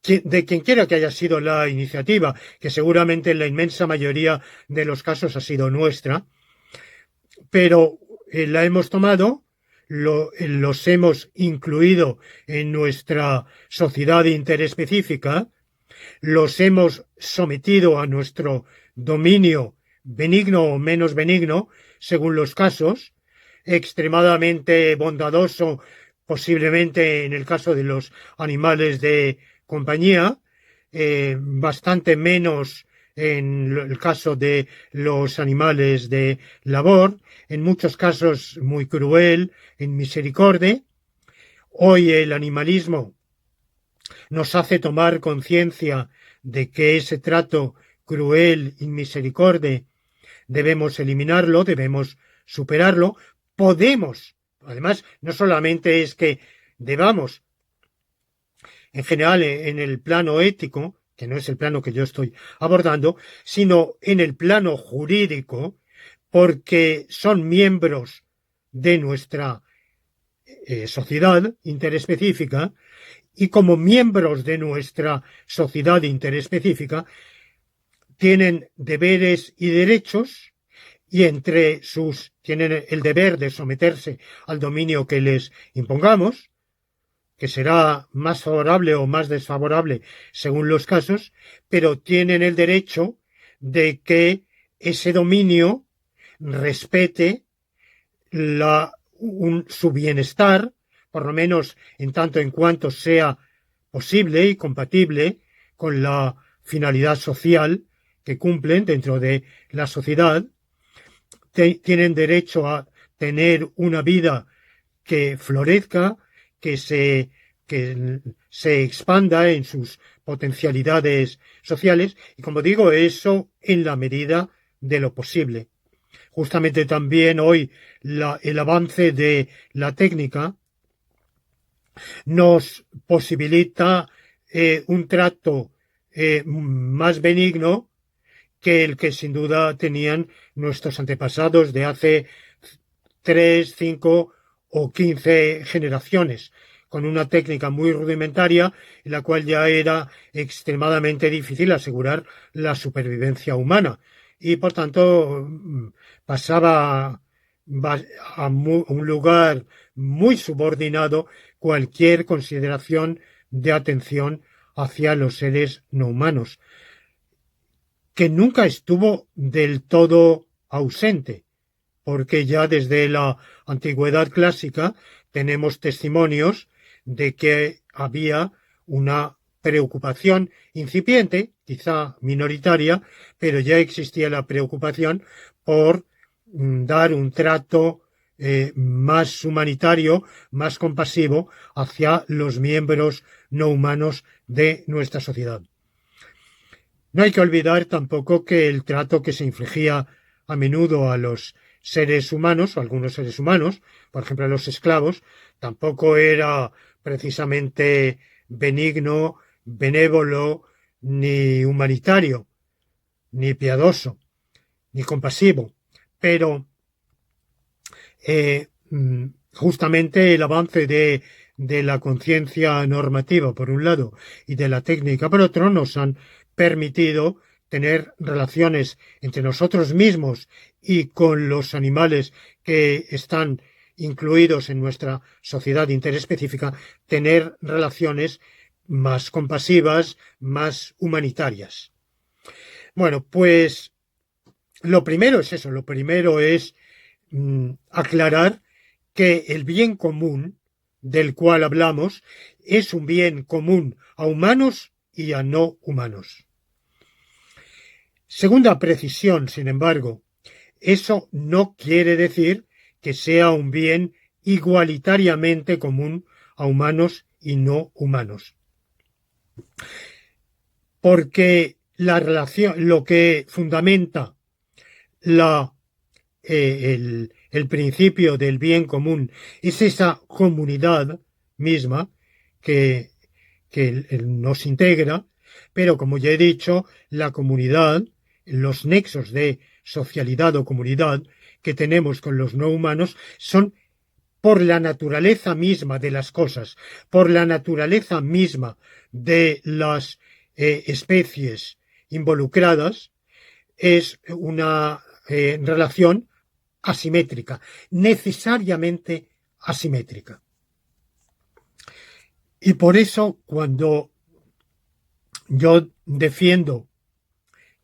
de quien quiera que haya sido la iniciativa, que seguramente en la inmensa mayoría de los casos ha sido nuestra, pero la hemos tomado, los hemos incluido en nuestra sociedad interespecífica, los hemos sometido a nuestro dominio benigno o menos benigno, según los casos, extremadamente bondadoso, posiblemente en el caso de los animales de compañía, bastante menos en el caso de los animales de labor, en muchos casos muy cruel, en misericordia. Hoy el animalismo nos hace tomar conciencia de que ese trato cruel y misericordia debemos eliminarlo, debemos superarlo, podemos, además, no solamente es que debamos, en general en el plano ético, que no es el plano que yo estoy abordando, sino en el plano jurídico, porque son miembros de nuestra sociedad interespecífica, y como miembros de nuestra sociedad interespecífica tienen deberes y derechos, y entre sus tienen el deber de someterse al dominio que les impongamos, que será más favorable o más desfavorable según los casos, pero tienen el derecho de que ese dominio respete su bienestar, por lo menos en tanto en cuanto sea posible y compatible con la finalidad social que cumplen dentro de la sociedad. Tienen derecho a tener una vida que florezca, que se expanda en sus potencialidades sociales, y como digo, eso en la medida de lo posible. Justamente también hoy el avance de la técnica nos posibilita un trato más benigno que el que sin duda tenían nuestros antepasados de hace 3, 5 o 15 generaciones, con una técnica muy rudimentaria, en la cual ya era extremadamente difícil asegurar la supervivencia humana. Y por tanto pasaba a un lugar muy subordinado cualquier consideración de atención hacia los seres no humanos, que nunca estuvo del todo ausente, porque ya desde la antigüedad clásica tenemos testimonios de que había una preocupación incipiente, quizá minoritaria, pero ya existía la preocupación por dar un trato más humanitario, más compasivo hacia los miembros no humanos de nuestra sociedad. No hay que olvidar tampoco que el trato que se infligía a menudo a los seres humanos, o a algunos seres humanos, por ejemplo a los esclavos, tampoco era precisamente benigno, benévolo, ni humanitario, ni piadoso, ni compasivo. Pero justamente el avance de la conciencia normativa, por un lado, y de la técnica, por otro, nos han permitido tener relaciones entre nosotros mismos y con los animales que están incluidos en nuestra sociedad interespecífica, tener relaciones más compasivas, más humanitarias. Bueno, pues lo primero es eso, lo primero es aclarar que el bien común del cual hablamos es un bien común a humanos y a no humanos. Segunda precisión, sin embargo, eso no quiere decir que sea un bien igualitariamente común a humanos y no humanos. Porque la relación, lo que fundamenta el principio del bien común es esa comunidad misma que nos integra, pero como ya he dicho, la comunidad, los nexos de socialidad o comunidad que tenemos con los no humanos son por la naturaleza misma de las cosas, por la naturaleza misma de las especies involucradas, es una relación asimétrica, necesariamente asimétrica. Y por eso, cuando yo defiendo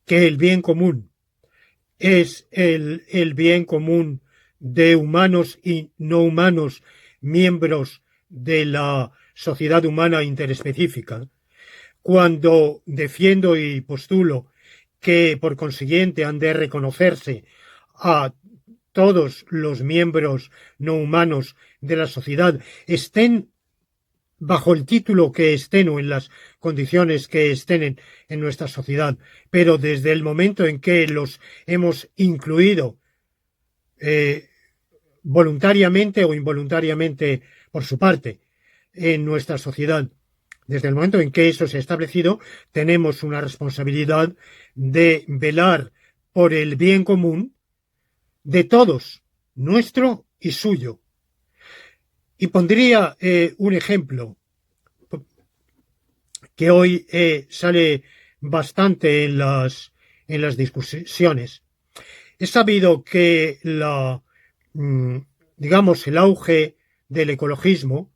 que el bien común es el bien común de humanos y no humanos, miembros de la sociedad humana interespecífica, cuando defiendo y postulo que por consiguiente han de reconocerse a todos los miembros no humanos de la sociedad, estén bajo el título que estén o en las condiciones que estén en nuestra sociedad, pero desde el momento en que los hemos incluido voluntariamente o involuntariamente por su parte en nuestra sociedad, desde el momento en que eso se ha establecido, tenemos una responsabilidad de velar por el bien común de todos, nuestro y suyo. Y pondría un ejemplo que hoy sale bastante en las discusiones. Es sabido que digamos, el auge del ecologismo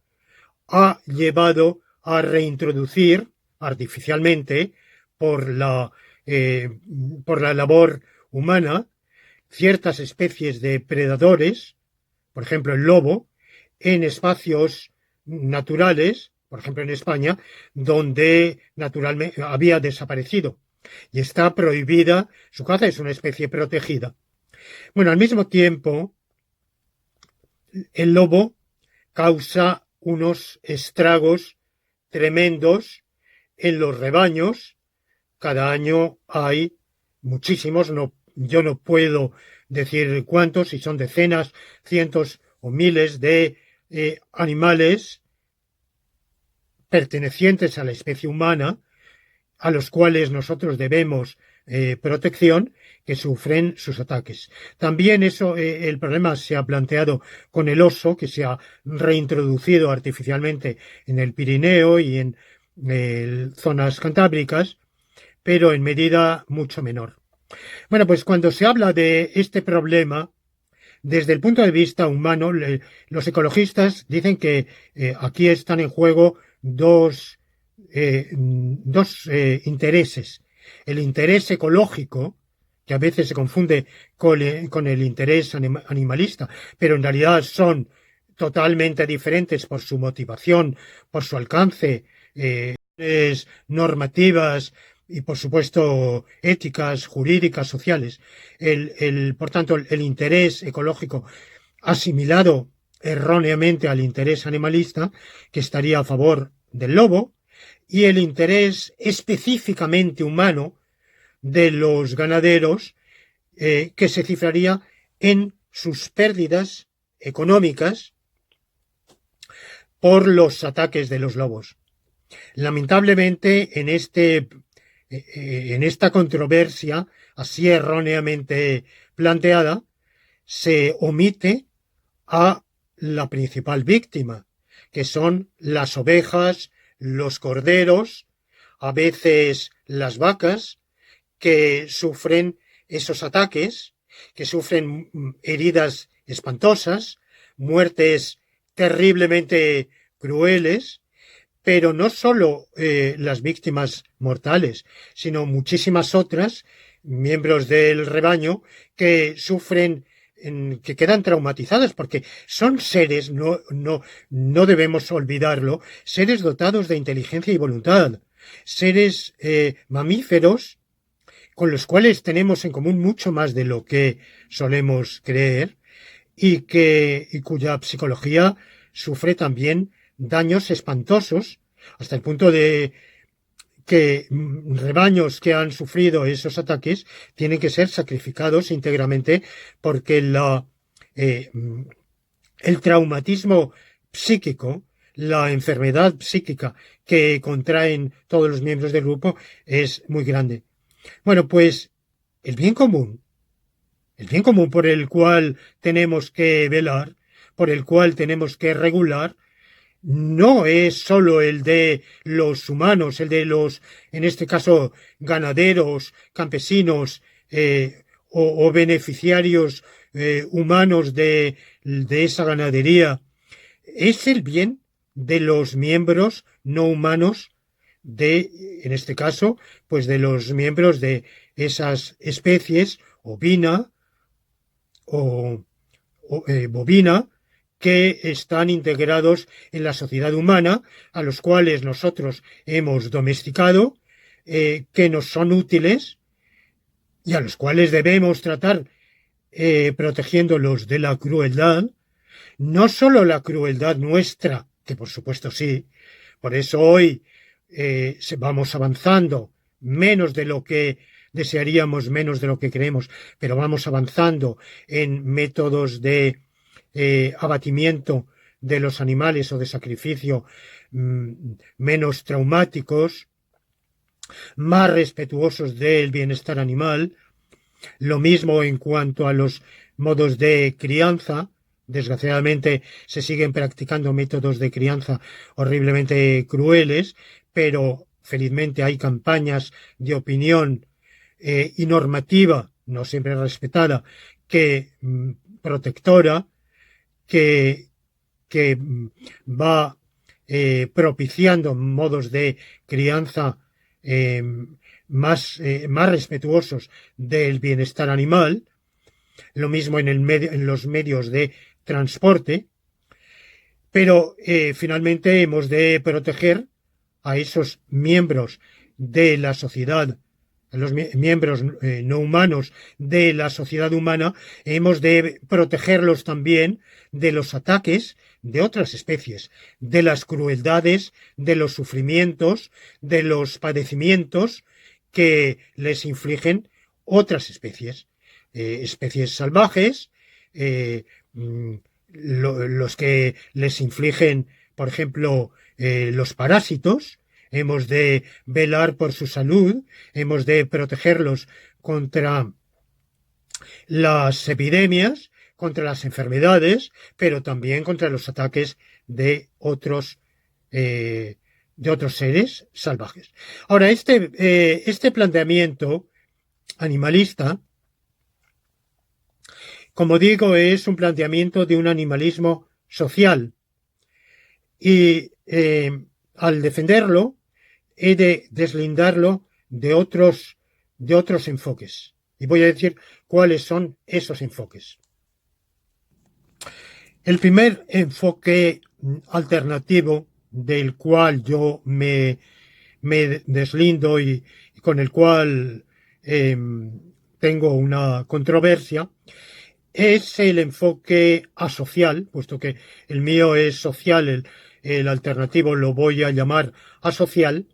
ha llevado a reintroducir artificialmente por la labor humana ciertas especies de predadores, por ejemplo el lobo, en espacios naturales, por ejemplo en España, donde naturalmente había desaparecido y está prohibida su caza, es una especie protegida. Bueno, al mismo tiempo, el lobo causa unos estragos tremendos en los rebaños. Cada año hay muchísimos, yo no puedo decir cuántos, si son decenas, cientos o miles de animales pertenecientes a la especie humana, a los cuales nosotros debemos protección que sufren sus ataques. También el problema se ha planteado con el oso, que se ha reintroducido artificialmente en el Pirineo y en zonas cantábricas, pero en medida mucho menor. Bueno, pues cuando se habla de este problema, desde el punto de vista humano, los ecologistas dicen que aquí están en juego dos intereses. El interés ecológico, que a veces se confunde con el interés animalista, pero en realidad son totalmente diferentes por su motivación, por su alcance, normativas y, por supuesto, éticas, jurídicas, sociales. Por tanto, el interés ecológico asimilado erróneamente al interés animalista, que estaría a favor del lobo, y el interés específicamente humano de los ganaderos, que se cifraría en sus pérdidas económicas por los ataques de los lobos. Lamentablemente, en esta controversia, así erróneamente planteada, se omite a la principal víctima, que son las ovejas, los corderos, a veces las vacas, que sufren esos ataques, que sufren heridas espantosas, muertes terriblemente crueles, pero no solo las víctimas mortales, sino muchísimas otras, miembros del rebaño, que sufren, que quedan traumatizadas, porque son seres, no debemos olvidarlo, seres dotados de inteligencia y voluntad, seres mamíferos con los cuales tenemos en común mucho más de lo que solemos creer y cuya psicología sufre también daños espantosos, hasta el punto de que rebaños que han sufrido esos ataques tienen que ser sacrificados íntegramente porque el traumatismo psíquico, la enfermedad psíquica que contraen todos los miembros del grupo es muy grande. Bueno, pues el bien común por el cual tenemos que velar, por el cual tenemos que regular, no es solo el de los humanos, el de los, en este caso, ganaderos, campesinos o beneficiarios humanos de esa ganadería. Es el bien de los miembros no humanos en este caso, pues de los miembros de esas especies ovina o bovina, que están integrados en la sociedad humana, a los cuales nosotros hemos domesticado, que nos son útiles y a los cuales debemos tratar protegiéndolos de la crueldad, no solo la crueldad nuestra, que por supuesto sí, por eso hoy vamos avanzando menos de lo que desearíamos, menos de lo que creemos, pero vamos avanzando en métodos de abatimiento de los animales o de sacrificio menos traumáticos, más respetuosos del bienestar animal. Lo mismo en cuanto a los modos de crianza. Desgraciadamente se siguen practicando métodos de crianza horriblemente crueles, pero felizmente hay campañas de opinión y normativa, no siempre respetada, que protectora, que va propiciando modos de crianza más respetuosos del bienestar animal. Lo mismo en los medios de transporte, pero finalmente hemos de proteger a esos miembros de la sociedad, a los miembros no humanos de la sociedad humana, hemos de protegerlos también de los ataques de otras especies, de las crueldades, de los sufrimientos, de los padecimientos que les infligen otras especies. Especies salvajes, los que les infligen, por ejemplo, los parásitos, hemos de velar por su salud, hemos de protegerlos contra las epidemias, contra las enfermedades, pero también contra los ataques de otros seres salvajes. Ahora, este planteamiento animalista, como digo, es un planteamiento de un animalismo social. Y al defenderlo, he de deslindarlo de otros enfoques. Y voy a decir cuáles son esos enfoques. El primer enfoque alternativo del cual yo me deslindo y con el cual tengo una controversia es el enfoque asocial, puesto que el mío es social, el alternativo lo voy a llamar asocial,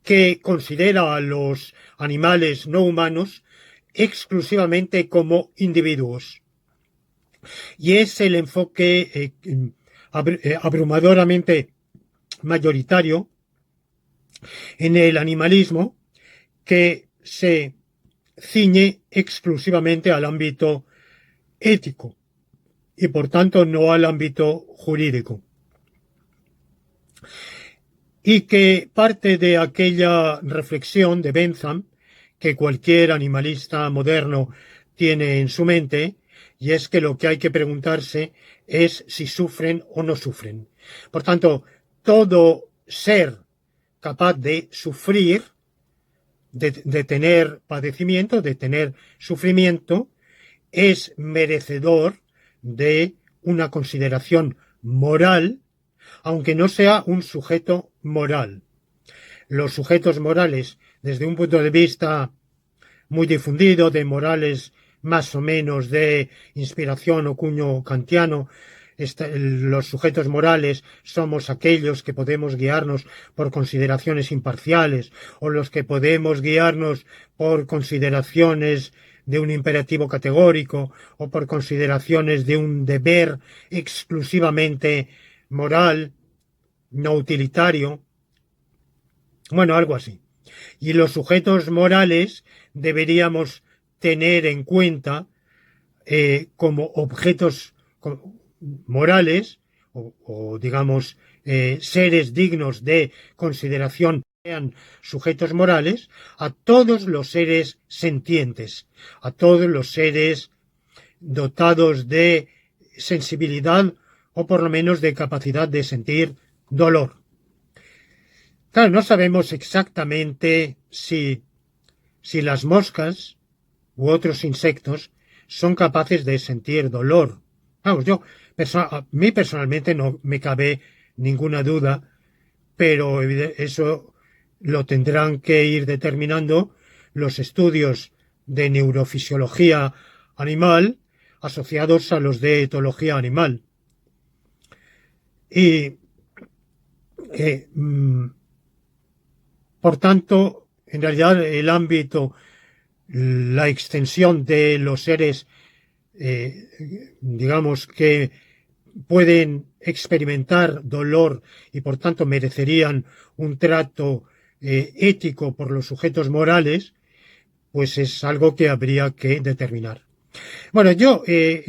que considera a los animales no humanos exclusivamente como individuos. Y es el enfoque abrumadoramente mayoritario en el animalismo, que se ciñe exclusivamente al ámbito ético y por tanto no al ámbito jurídico, y que parte de aquella reflexión de Bentham que cualquier animalista moderno tiene en su mente, y es que lo que hay que preguntarse es si sufren o no sufren. Por tanto, todo ser capaz de sufrir, de tener padecimiento, de tener sufrimiento, es merecedor de una consideración moral, aunque no sea un sujeto moral. Los sujetos morales, desde un punto de vista muy difundido, de morales más o menos de inspiración o cuño kantiano, los sujetos morales somos aquellos que podemos guiarnos por consideraciones imparciales, o los que podemos guiarnos por consideraciones de un imperativo categórico, o por consideraciones de un deber exclusivamente moral, no utilitario. Bueno, algo así. Y los sujetos morales deberíamos tener en cuenta como objetos morales o digamos seres dignos de consideración, sean sujetos morales, a todos los seres sentientes, a todos los seres dotados de sensibilidad o por lo menos de capacidad de sentir dolor. Claro, no sabemos exactamente si las moscas u otros insectos son capaces de sentir dolor. Vamos, a mí personalmente no me cabe ninguna duda, pero eso lo tendrán que ir determinando los estudios de neurofisiología animal asociados a los de etología animal. Y, por tanto, en realidad el ámbito, la extensión de los seres, digamos, que pueden experimentar dolor y por tanto merecerían un trato ético por los sujetos morales, pues es algo que habría que determinar. Bueno, yo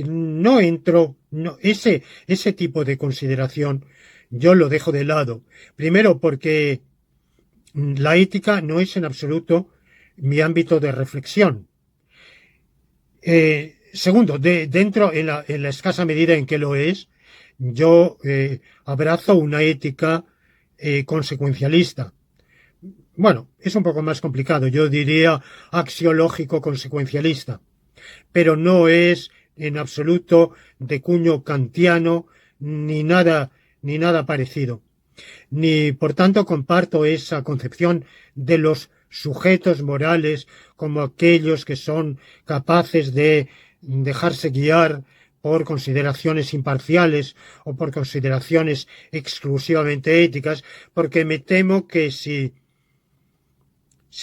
no entro, ese tipo de consideración yo lo dejo de lado. Primero porque la ética no es en absoluto mi ámbito de reflexión. Segundo, dentro, en la escasa medida en que lo es, yo abrazo una ética consecuencialista. Bueno, es un poco más complicado, yo diría axiológico-consecuencialista, pero no es en absoluto de cuño kantiano ni nada parecido. Ni por tanto comparto esa concepción de los sujetos morales como aquellos que son capaces de dejarse guiar por consideraciones imparciales o por consideraciones exclusivamente éticas, porque me temo que si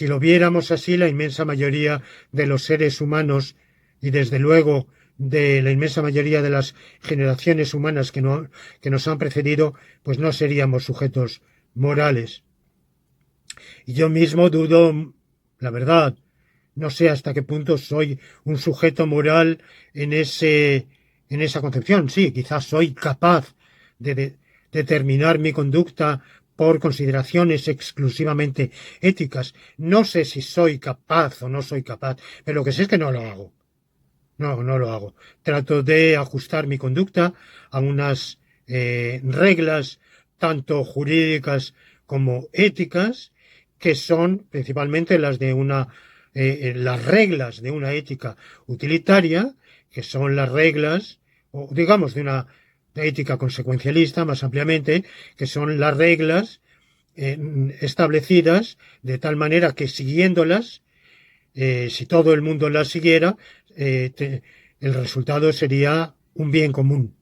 lo viéramos así, la inmensa mayoría de los seres humanos y desde luego de la inmensa mayoría de las generaciones humanas que nos han precedido, pues no seríamos sujetos morales. Y yo mismo dudo, la verdad, no sé hasta qué punto soy un sujeto moral en esa concepción. Sí, quizás soy capaz de determinar mi conducta por consideraciones exclusivamente éticas. No sé si soy capaz o no soy capaz, pero lo que sé es que no lo hago. No, no lo hago. Trato de ajustar mi conducta a unas reglas tanto jurídicas como éticas, que son principalmente las reglas de una ética utilitaria, que son las reglas, o digamos, de una ética consecuencialista más ampliamente, que son las reglas establecidas de tal manera que siguiéndolas, si todo el mundo las siguiera, el resultado sería un bien común,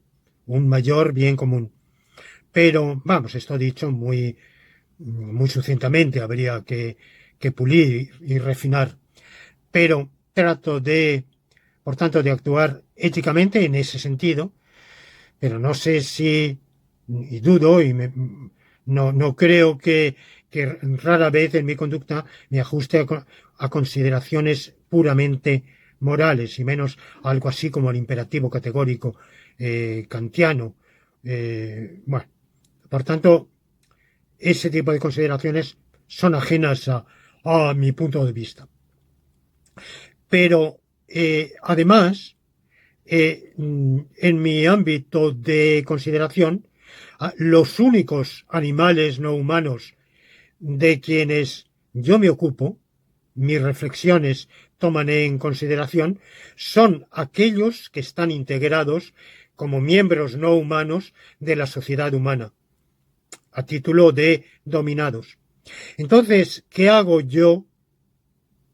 un mayor bien común. Pero, vamos, esto dicho muy sucintamente, habría que pulir y refinar. Pero trato por tanto, de actuar éticamente en ese sentido, pero no sé si, y dudo, no creo que rara vez en mi conducta me ajuste a consideraciones puramente morales, y menos algo así como el imperativo categórico kantiano. Bueno, por tanto, ese tipo de consideraciones son ajenas a mi punto de vista. Pero, además, en mi ámbito de consideración, los únicos animales no humanos de quienes yo me ocupo, mis reflexiones toman en consideración, son aquellos que están integrados como miembros no humanos de la sociedad humana, a título de dominados. Entonces, ¿qué hago yo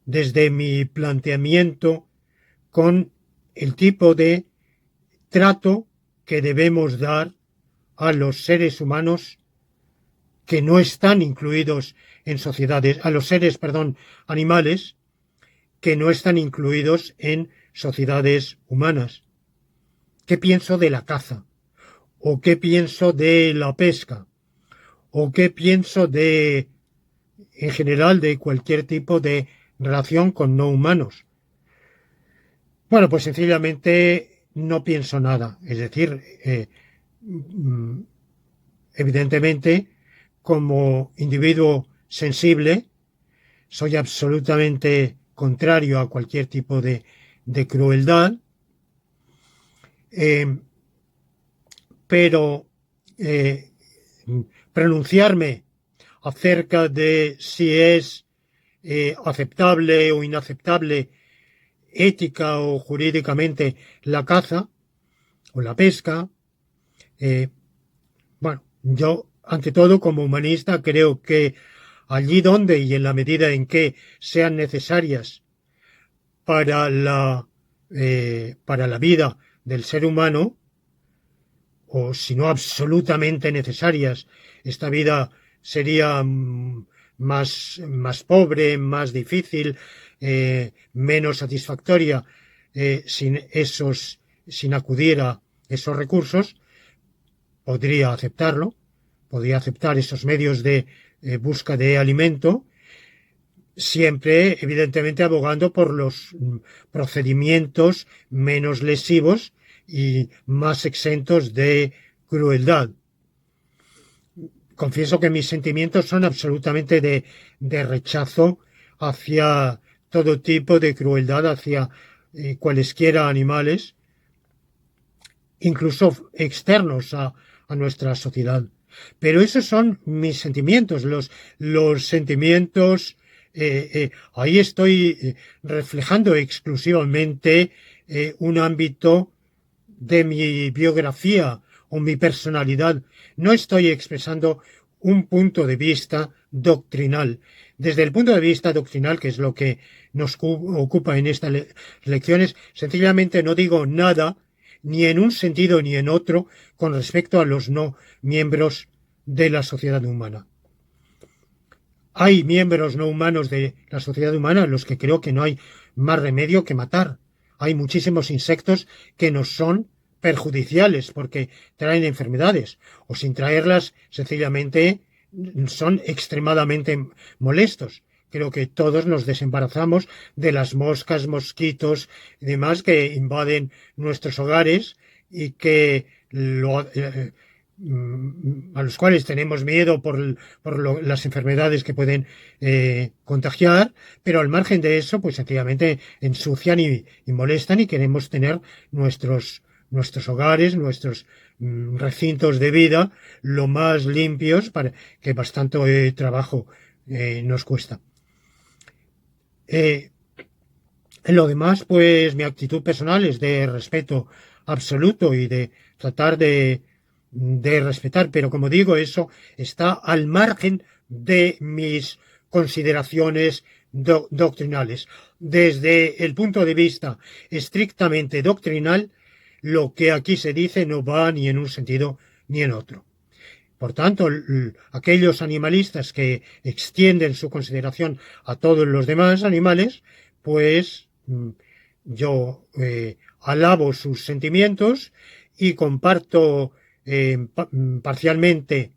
desde mi planteamiento con el tipo de trato que debemos dar a los seres humanos que no están incluidos en sociedades, a los seres, perdón, animales que no están incluidos en sociedades humanas? ¿Qué pienso de la caza? ¿O qué pienso de la pesca? ¿O qué pienso en general, de cualquier tipo de relación con no humanos? Bueno, pues sencillamente no pienso nada. Es decir, evidentemente, como individuo sensible, soy absolutamente contrario a cualquier tipo de crueldad, eh, pero eh, pronunciarme acerca de si es aceptable o inaceptable ética o jurídicamente la caza o la pesca, bueno, yo ante todo como humanista creo que allí donde y en la medida en que sean necesarias para para la vida del ser humano, o si no absolutamente necesarias, esta vida sería más pobre, más difícil, menos satisfactoria, sin acudir a esos recursos. Podría aceptarlo, podría aceptar esos medios de busca de alimento, siempre evidentemente abogando por los procedimientos menos lesivos y más exentos de crueldad. Confieso que mis sentimientos son absolutamente de rechazo hacia todo tipo de crueldad, hacia cualesquiera animales, incluso externos a nuestra sociedad. Pero esos son mis sentimientos, los sentimientos, ahí estoy reflejando exclusivamente un ámbito de mi biografía o mi personalidad. No estoy expresando un punto de vista doctrinal. Desde el punto de vista doctrinal, que es lo que nos ocupa en estas lecciones, sencillamente no digo nada, ni en un sentido ni en otro, con respecto a los no miembros de la sociedad humana. Hay miembros no humanos de la sociedad humana en los que creo que no hay más remedio que matar. Hay muchísimos insectos que nos son perjudiciales porque traen enfermedades, o sin traerlas sencillamente son extremadamente molestos. Creo que todos nos desembarazamos de las moscas, mosquitos y demás que invaden nuestros hogares y que a los cuales tenemos miedo por las enfermedades que pueden contagiar, pero al margen de eso, pues sencillamente ensucian y molestan, y queremos tener nuestros hogares, nuestros recintos de vida lo más limpios, para que bastante trabajo nos cuesta. En lo demás, pues mi actitud personal es de respeto absoluto y de tratar de respetar, pero como digo, eso está al margen de mis consideraciones doctrinales. Desde el punto de vista estrictamente doctrinal, lo que aquí se dice no va ni en un sentido ni en otro. Por tanto, aquellos animalistas que extienden su consideración a todos los demás animales, pues yo alabo sus sentimientos y comparto parcialmente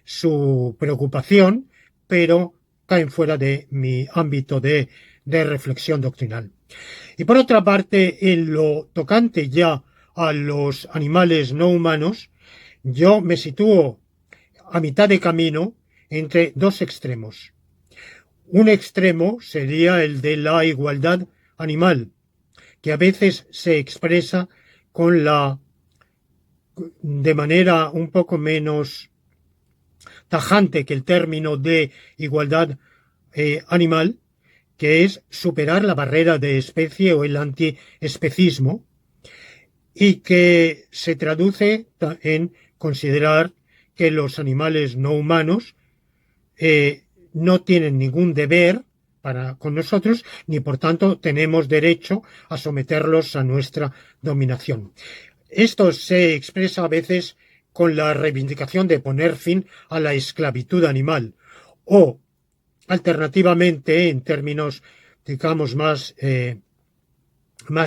su preocupación, pero caen fuera de mi ámbito de reflexión doctrinal. Y por otra parte, en lo tocante ya a los animales no humanos, yo me sitúo a mitad de camino entre dos extremos. Un extremo sería el de la igualdad animal, que a veces se expresa de manera un poco menos tajante que el término de igualdad animal, que es superar la barrera de especie o el antiespecismo, y que se traduce en considerar que los animales no humanos no tienen ningún deber con nosotros, ni por tanto tenemos derecho a someterlos a nuestra dominación. Esto se expresa a veces con la reivindicación de poner fin a la esclavitud animal, o alternativamente, en términos digamos más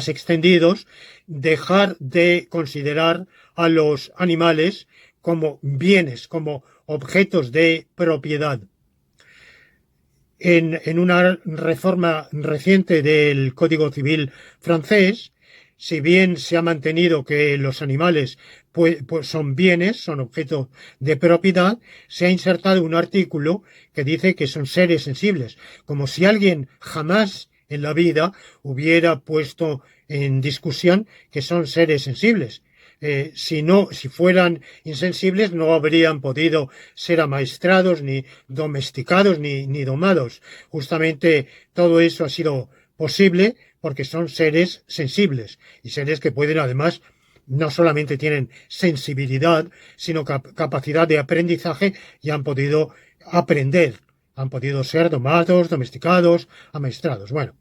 extendidos, dejar de considerar a los animales como bienes, como objetos de propiedad. En una reforma reciente del Código Civil francés, si bien se ha mantenido que los animales pues son bienes, son objeto de propiedad, se ha insertado un artículo que dice que son seres sensibles, como si alguien jamás en la vida hubiera puesto en discusión que son seres sensibles. Si fueran insensibles, no habrían podido ser amaestrados, ni domesticados, ni domados. Justamente todo eso ha sido posible porque son seres sensibles, y seres que pueden, además, no solamente tienen sensibilidad, sino capacidad de aprendizaje, y han podido aprender, han podido ser domados, domesticados, amaestrados. Bueno,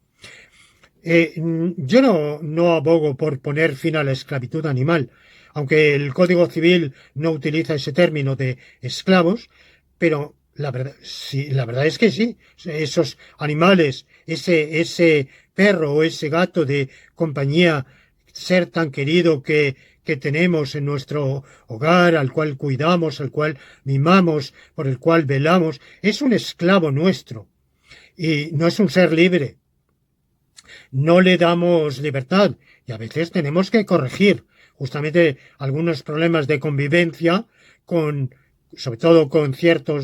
yo no abogo por poner fin a la esclavitud animal, aunque el Código Civil no utiliza ese término de esclavos, pero la verdad es que sí, esos animales, ese perro o ese gato de compañía, ser tan querido que tenemos en nuestro hogar, al cual cuidamos, al cual mimamos, por el cual velamos, es un esclavo nuestro y no es un ser libre. No le damos libertad, y a veces tenemos que corregir justamente algunos problemas de convivencia sobre todo con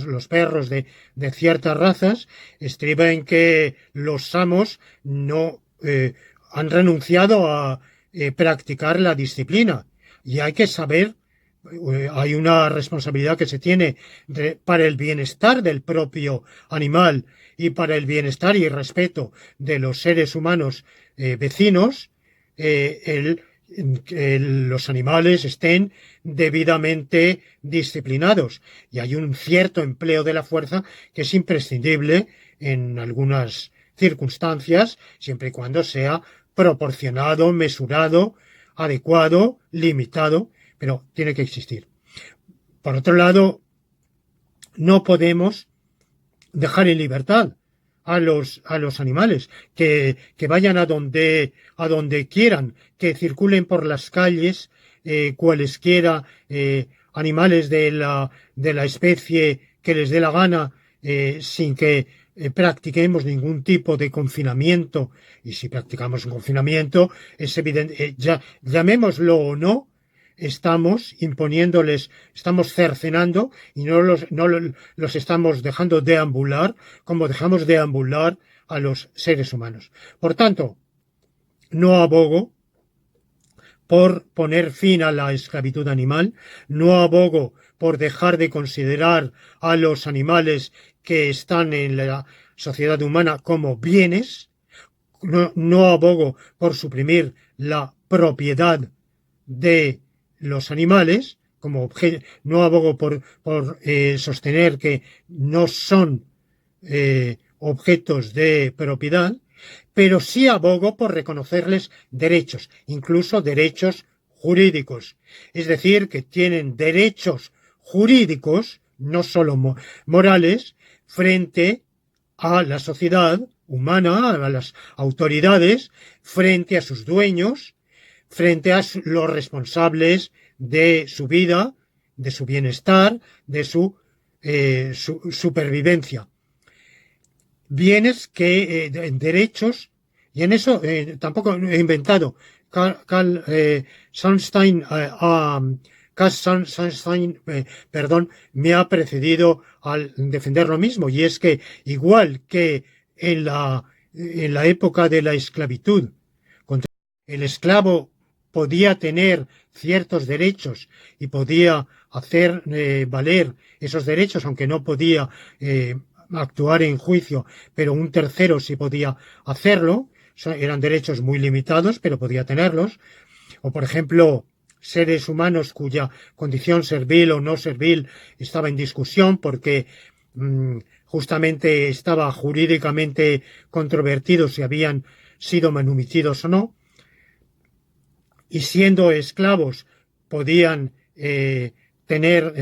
los perros de ciertas razas, estriba en que los amos no han renunciado a practicar la disciplina, y hay que saber, hay una responsabilidad que se tiene para el bienestar del propio animal y para el bienestar y respeto de los seres humanos vecinos, que los animales estén debidamente disciplinados, y hay un cierto empleo de la fuerza que es imprescindible en algunas circunstancias, siempre y cuando sea proporcionado, mesurado, adecuado, limitado, pero tiene que existir. Por otro lado, no podemos dejar en libertad a los animales, que vayan a donde quieran, que circulen por las calles cualesquiera animales de la especie que les dé la gana sin que practiquemos ningún tipo de confinamiento. Y si practicamos un confinamiento, es evidente, llamémoslo o no, estamos imponiéndoles, estamos cercenando y los estamos dejando deambular como dejamos deambular a los seres humanos. Por tanto, no abogo por poner fin a la esclavitud animal, no abogo por dejar de considerar a los animales que están en la sociedad humana como bienes, no abogo por suprimir la propiedad de los animales, como no abogo por sostener que no son objetos de propiedad, pero sí abogo por reconocerles derechos, incluso derechos jurídicos. Es decir, que tienen derechos jurídicos, no solo morales, frente a la sociedad humana, a las autoridades, frente a sus dueños, frente a los responsables de su vida, de su bienestar, de su supervivencia. Bienes que, derechos, y en eso tampoco he inventado. Carl Sunstein, me ha precedido al defender lo mismo, y es que igual que en la época de la esclavitud, el esclavo podía tener ciertos derechos y podía hacer valer esos derechos, aunque no podía actuar en juicio, pero un tercero sí podía hacerlo. Eran derechos muy limitados, pero podía tenerlos. O, por ejemplo, seres humanos cuya condición servil o no servil estaba en discusión porque justamente estaba jurídicamente controvertido si habían sido manumitidos o no, y siendo esclavos podían tener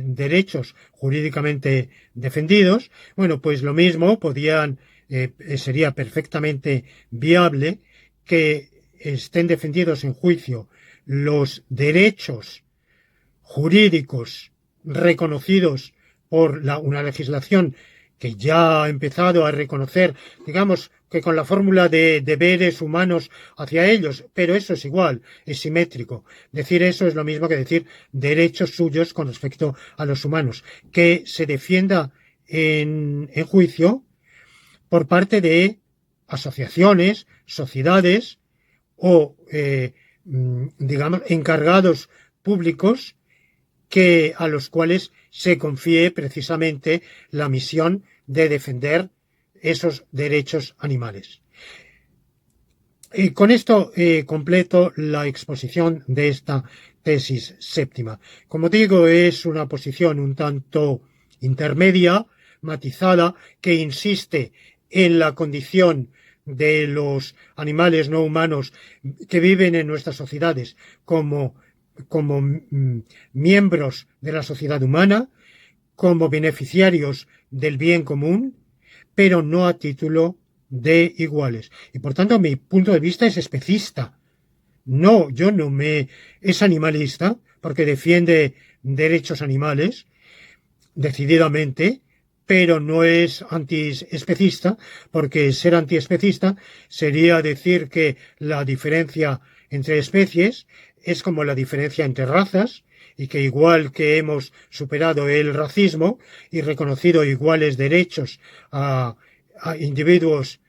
derechos jurídicamente defendidos. Bueno, pues lo mismo sería perfectamente viable que estén defendidos en juicio los derechos jurídicos reconocidos por una legislación que ya ha empezado a reconocer, digamos, que con la fórmula de deberes humanos hacia ellos, pero eso es igual, es simétrico. Decir eso es lo mismo que decir derechos suyos con respecto a los humanos, que se defienda en juicio por parte de asociaciones, sociedades o, digamos, encargados públicos a los cuales se confíe precisamente la misión de defender esos derechos animales. Y con esto completo la exposición de esta tesis séptima. Como digo, es una posición un tanto intermedia, matizada, que insiste en la condición de los animales no humanos que viven en nuestras sociedades como miembros de la sociedad humana, como beneficiarios del bien común, pero no a título de iguales. Y por tanto mi punto de vista es especista. Es animalista, porque defiende derechos animales, decididamente, pero no es antiespecista, porque ser antiespecista sería decir que la diferencia entre especies es como la diferencia entre razas, y que igual que hemos superado el racismo y reconocido iguales derechos a individuos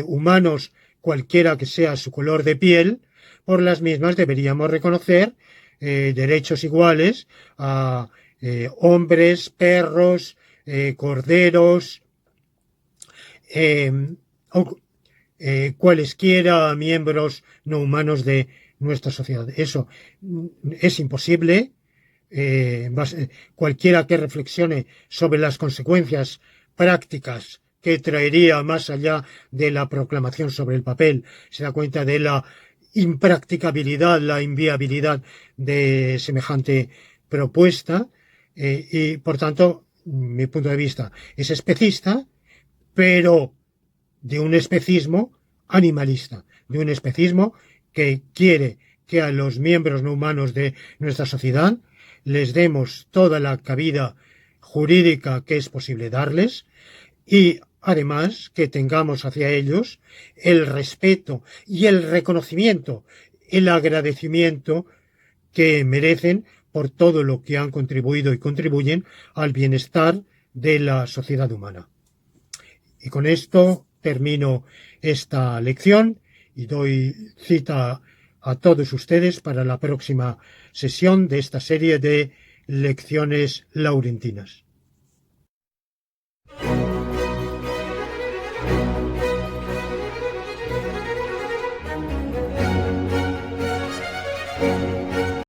humanos, cualquiera que sea su color de piel, por las mismas deberíamos reconocer derechos iguales a hombres, perros, corderos, cualesquiera miembros no humanos de nuestra sociedad. Eso es imposible. Cualquiera que reflexione sobre las consecuencias prácticas que traería más allá de la proclamación sobre el papel se da cuenta de la impracticabilidad, la inviabilidad de semejante propuesta, y por tanto mi punto de vista es especista, pero de un especismo animalista, de un especismo que quiere que a los miembros no humanos de nuestra sociedad les demos toda la cabida jurídica que es posible darles y además que tengamos hacia ellos el respeto y el reconocimiento, el agradecimiento que merecen por todo lo que han contribuido y contribuyen al bienestar de la sociedad humana. Y con esto termino esta lección y doy cita a todos ustedes para la próxima sesión de esta serie de lecciones laurentinas.